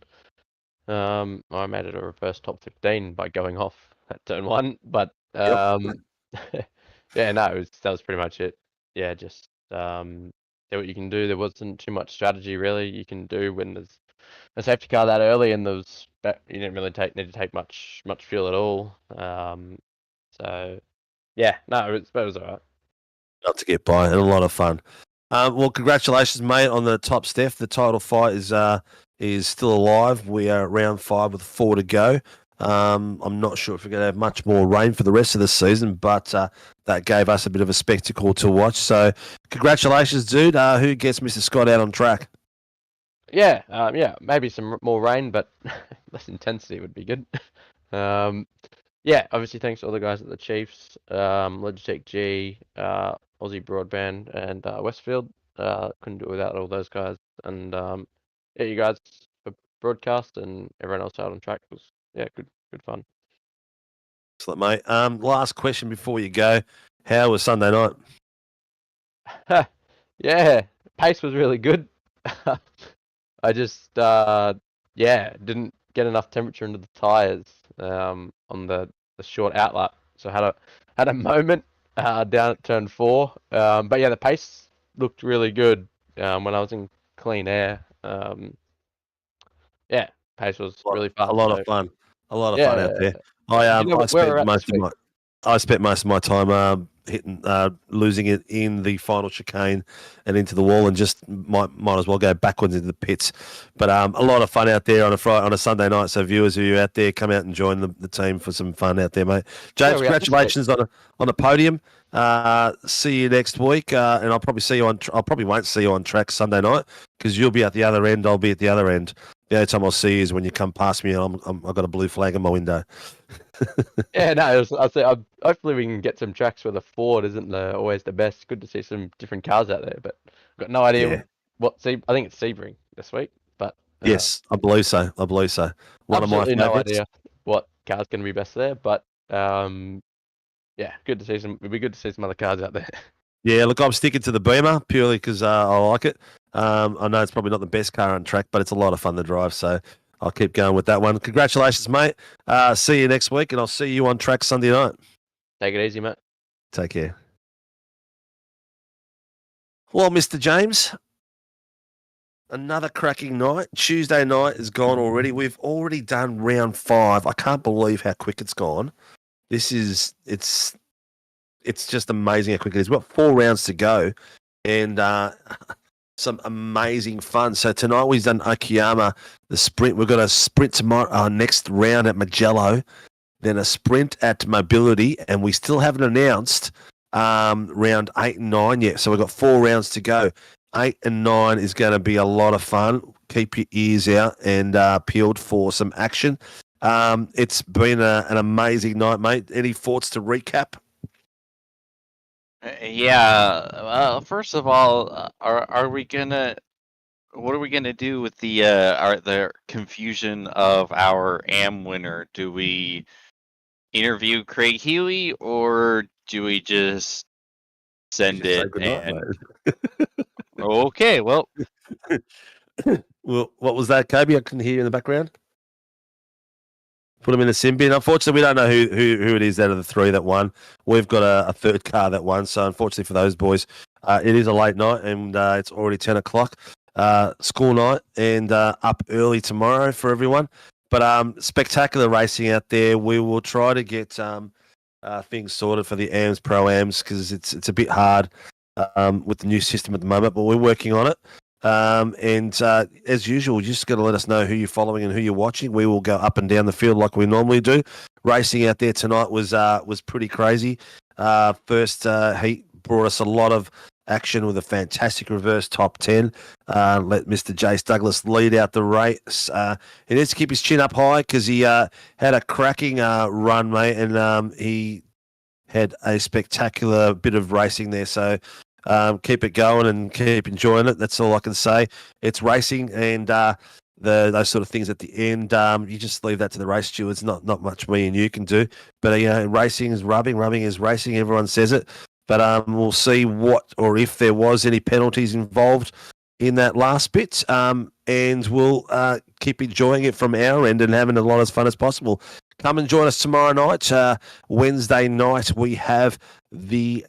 I made it a reverse top 15 by going off at turn 1. But yeah, no, that was pretty much it. Yeah, just see what you can do. There wasn't too much strategy really you can do when there's a safety car that early, and you didn't really need to take much fuel at all. So yeah, no, it was all right. Not to get by and a lot of fun. Well, congratulations, mate, on the top step. The title fight is still alive. We are at round 5 with 4 to go. I'm not sure if we're going to have much more rain for the rest of the season, but that gave us a bit of a spectacle to watch. So congratulations, dude. Who gets Mr. Scott out on track? Yeah, maybe some more rain, but less intensity would be good. Yeah, obviously thanks to all the guys at the Chiefs, Logitech G, Aussie Broadband, and Westfield. Couldn't do it without all those guys. And yeah, you guys for broadcast and everyone else out on track was good fun. Excellent, mate. Last question before you go. How was Sunday night? Yeah, pace was really good. I just didn't get enough temperature into the tires on the short outlap, so had a moment down at turn 4. But yeah, the pace looked really good when I was in clean air. Yeah, pace was really A fast. lot of So fun. A lot of fun out yeah, there. you know I where we're spent at most this of week. my time losing it in the final chicane and into the wall, and just might as well go backwards into the pits. But a lot of fun out there on a Sunday night. So viewers who are out there, come out and join the team for some fun out there, mate. James, Where are we at this week? congratulations on the podium. See you next week, and I'll probably see you on. I probably won't see you on track Sunday night because you'll be at the other end. I'll be at the other end. The only time I'll see you is when you come past me and I've got a blue flag in my window. Yeah, no, I'll say hopefully we can get some tracks where the Ford isn't always the best. Good to see some different cars out there, but I've got no idea Yeah. what I think it's Sebring this week, but Yes, I believe so. One of my absolutely no favourites. idea what car's going to be best there. But yeah, good to see some. It'd be good to see some other cars out there. Yeah, look, I'm sticking to the Beamer purely because I like it. I know it's probably not the best car on track, but it's a lot of fun to drive. So I'll keep going with that one. Congratulations, mate. See you next week, and I'll see you on track Sunday night. Take it easy, mate. Take care. Well, Mr. James, another cracking night. Tuesday night is gone already. We've already done round 5. I can't believe how quick it's gone. It's just amazing how quick it is. We've got 4 rounds to go, and some amazing fun. So tonight we've done Okayama, the sprint. We've got a sprint tomorrow, next round at Magello, then a sprint at Mobility, and we still haven't announced round 8 and 9 yet. So we've got 4 rounds to go. 8 and 9 is going to be a lot of fun. Keep your ears out and peeled for some action. It's been an amazing night, mate. Any thoughts to recap? Yeah. First of all, are we gonna? What are we gonna do with the confusion of our AM winner? Do we interview Craig Healy or do we just send Just say it? goodnight, And mate. okay, well, Well, what was that, Kobe? I couldn't hear you in the background. Put him in the sim bin. Unfortunately, we don't know who it is out of the 3 that won. We've got a third car that won. So unfortunately for those boys, it is a late night and it's already 10 o'clock. School night and up early tomorrow for everyone. But spectacular racing out there. We will try to get things sorted for the AMs, Pro-Ams, because it's a bit hard with the new system at the moment, but we're working on it. And as usual, you just got to let us know who you're following and who you're watching. We will go up and down the field like we normally do. Racing out there tonight was pretty crazy. First heat brought us a lot of action with a fantastic reverse top 10. Let Mr. Jace Douglas lead out the race. He needs to keep his chin up high because he had a cracking run, mate, and he had a spectacular bit of racing there. So keep it going and keep enjoying it. That's all I can say. It's racing and those sort of things at the end. You just leave that to the race stewards. Not much me and you can do. But racing is rubbing is racing. Everyone says it. But we'll see what or if there was any penalties involved in that last bit. And we'll keep enjoying it from our end and having a lot of fun as possible. Come and join us tomorrow night. Wednesday night, we have the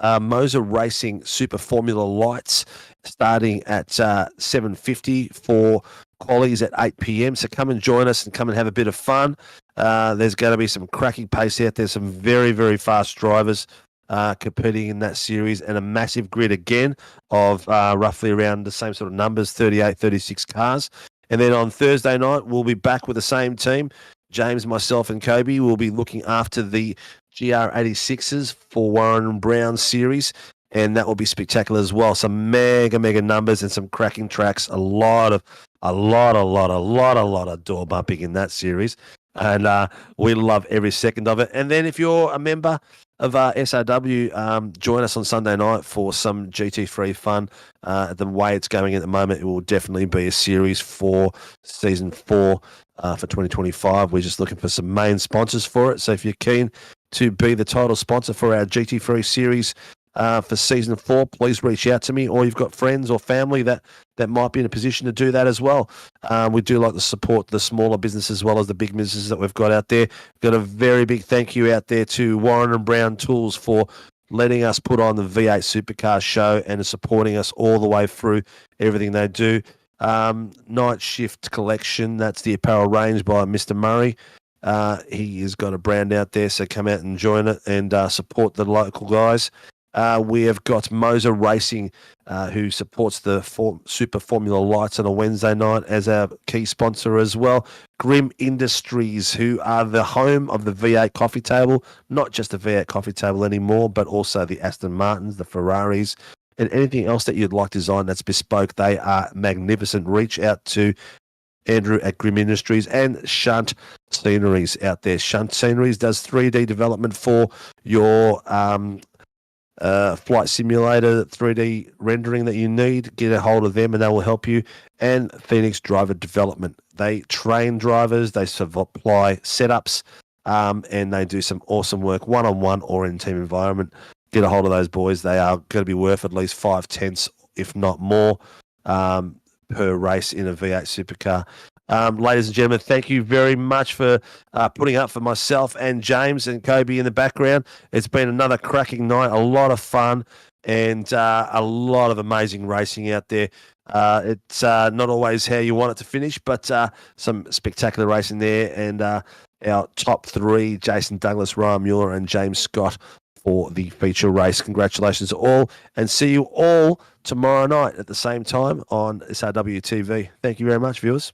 mozaracing Super Formula Lights starting at 7:50 for qualies at 8 p.m. So come and join us and come and have a bit of fun. There's going to be some cracking pace out there, some very, very fast drivers competing in that series, and a massive grid again of roughly around the same sort of numbers, 38, 36 cars. And then on Thursday night, we'll be back with the same team. James, myself, and Kobe will be looking after the GR86s for Warren Brown series, and that will be spectacular as well. Some mega numbers and some cracking tracks. A lot of door bumping in that series, and we love every second of it. And then if you're a member of SRW, join us on Sunday night for some GT3 fun. The way it's going at the moment, it will definitely be a series for season 4 for 2025. We're just looking for some main sponsors for it. So if you're keen to be the title sponsor for our GT3 series for season 4, please reach out to me, or you've got friends or family that might be in a position to do that as well. We do like to support the smaller businesses as well as the big businesses that we've got out there. Got a very big thank you out there to Warren and Brown Tools for letting us put on the V8 Supercars show and supporting us all the way through everything they do. Night Shift Collection, that's the apparel range by Mr. Murray. He has got a brand out there, so come out and join it and support the local guys. We have got mozaracing, who supports the Super Formula Lights on a Wednesday night as our key sponsor as well. Grim Industries, who are the home of the V8 coffee table, not just the V8 coffee table anymore, but also the Aston Martins, the Ferraris, and anything else that you'd like designed that's bespoke. They are magnificent. Reach out to Andrew at Grim Industries, and Shunt Sceneries out there. Shunt Sceneries does 3D development for your flight simulator 3D rendering that you need. Get a hold of them and they will help you. And Phoenix Driver Development, they train drivers, they supply setups, and they do some awesome work one-on-one or in team environment. Get a hold of those boys. They are going to be worth at least 5/10, if not more, per race in a V8 supercar. Ladies and gentlemen, thank you very much for putting up for myself and James and Kobe in the background. It's been another cracking night, a lot of fun, and a lot of amazing racing out there. It's not always how you want it to finish, but some spectacular racing there. And our top 3, Jason Douglas, Ryan Mueller, and James Scott for the feature race. Congratulations to all, and see you all tomorrow night at the same time on SRW TV. Thank you very much, viewers.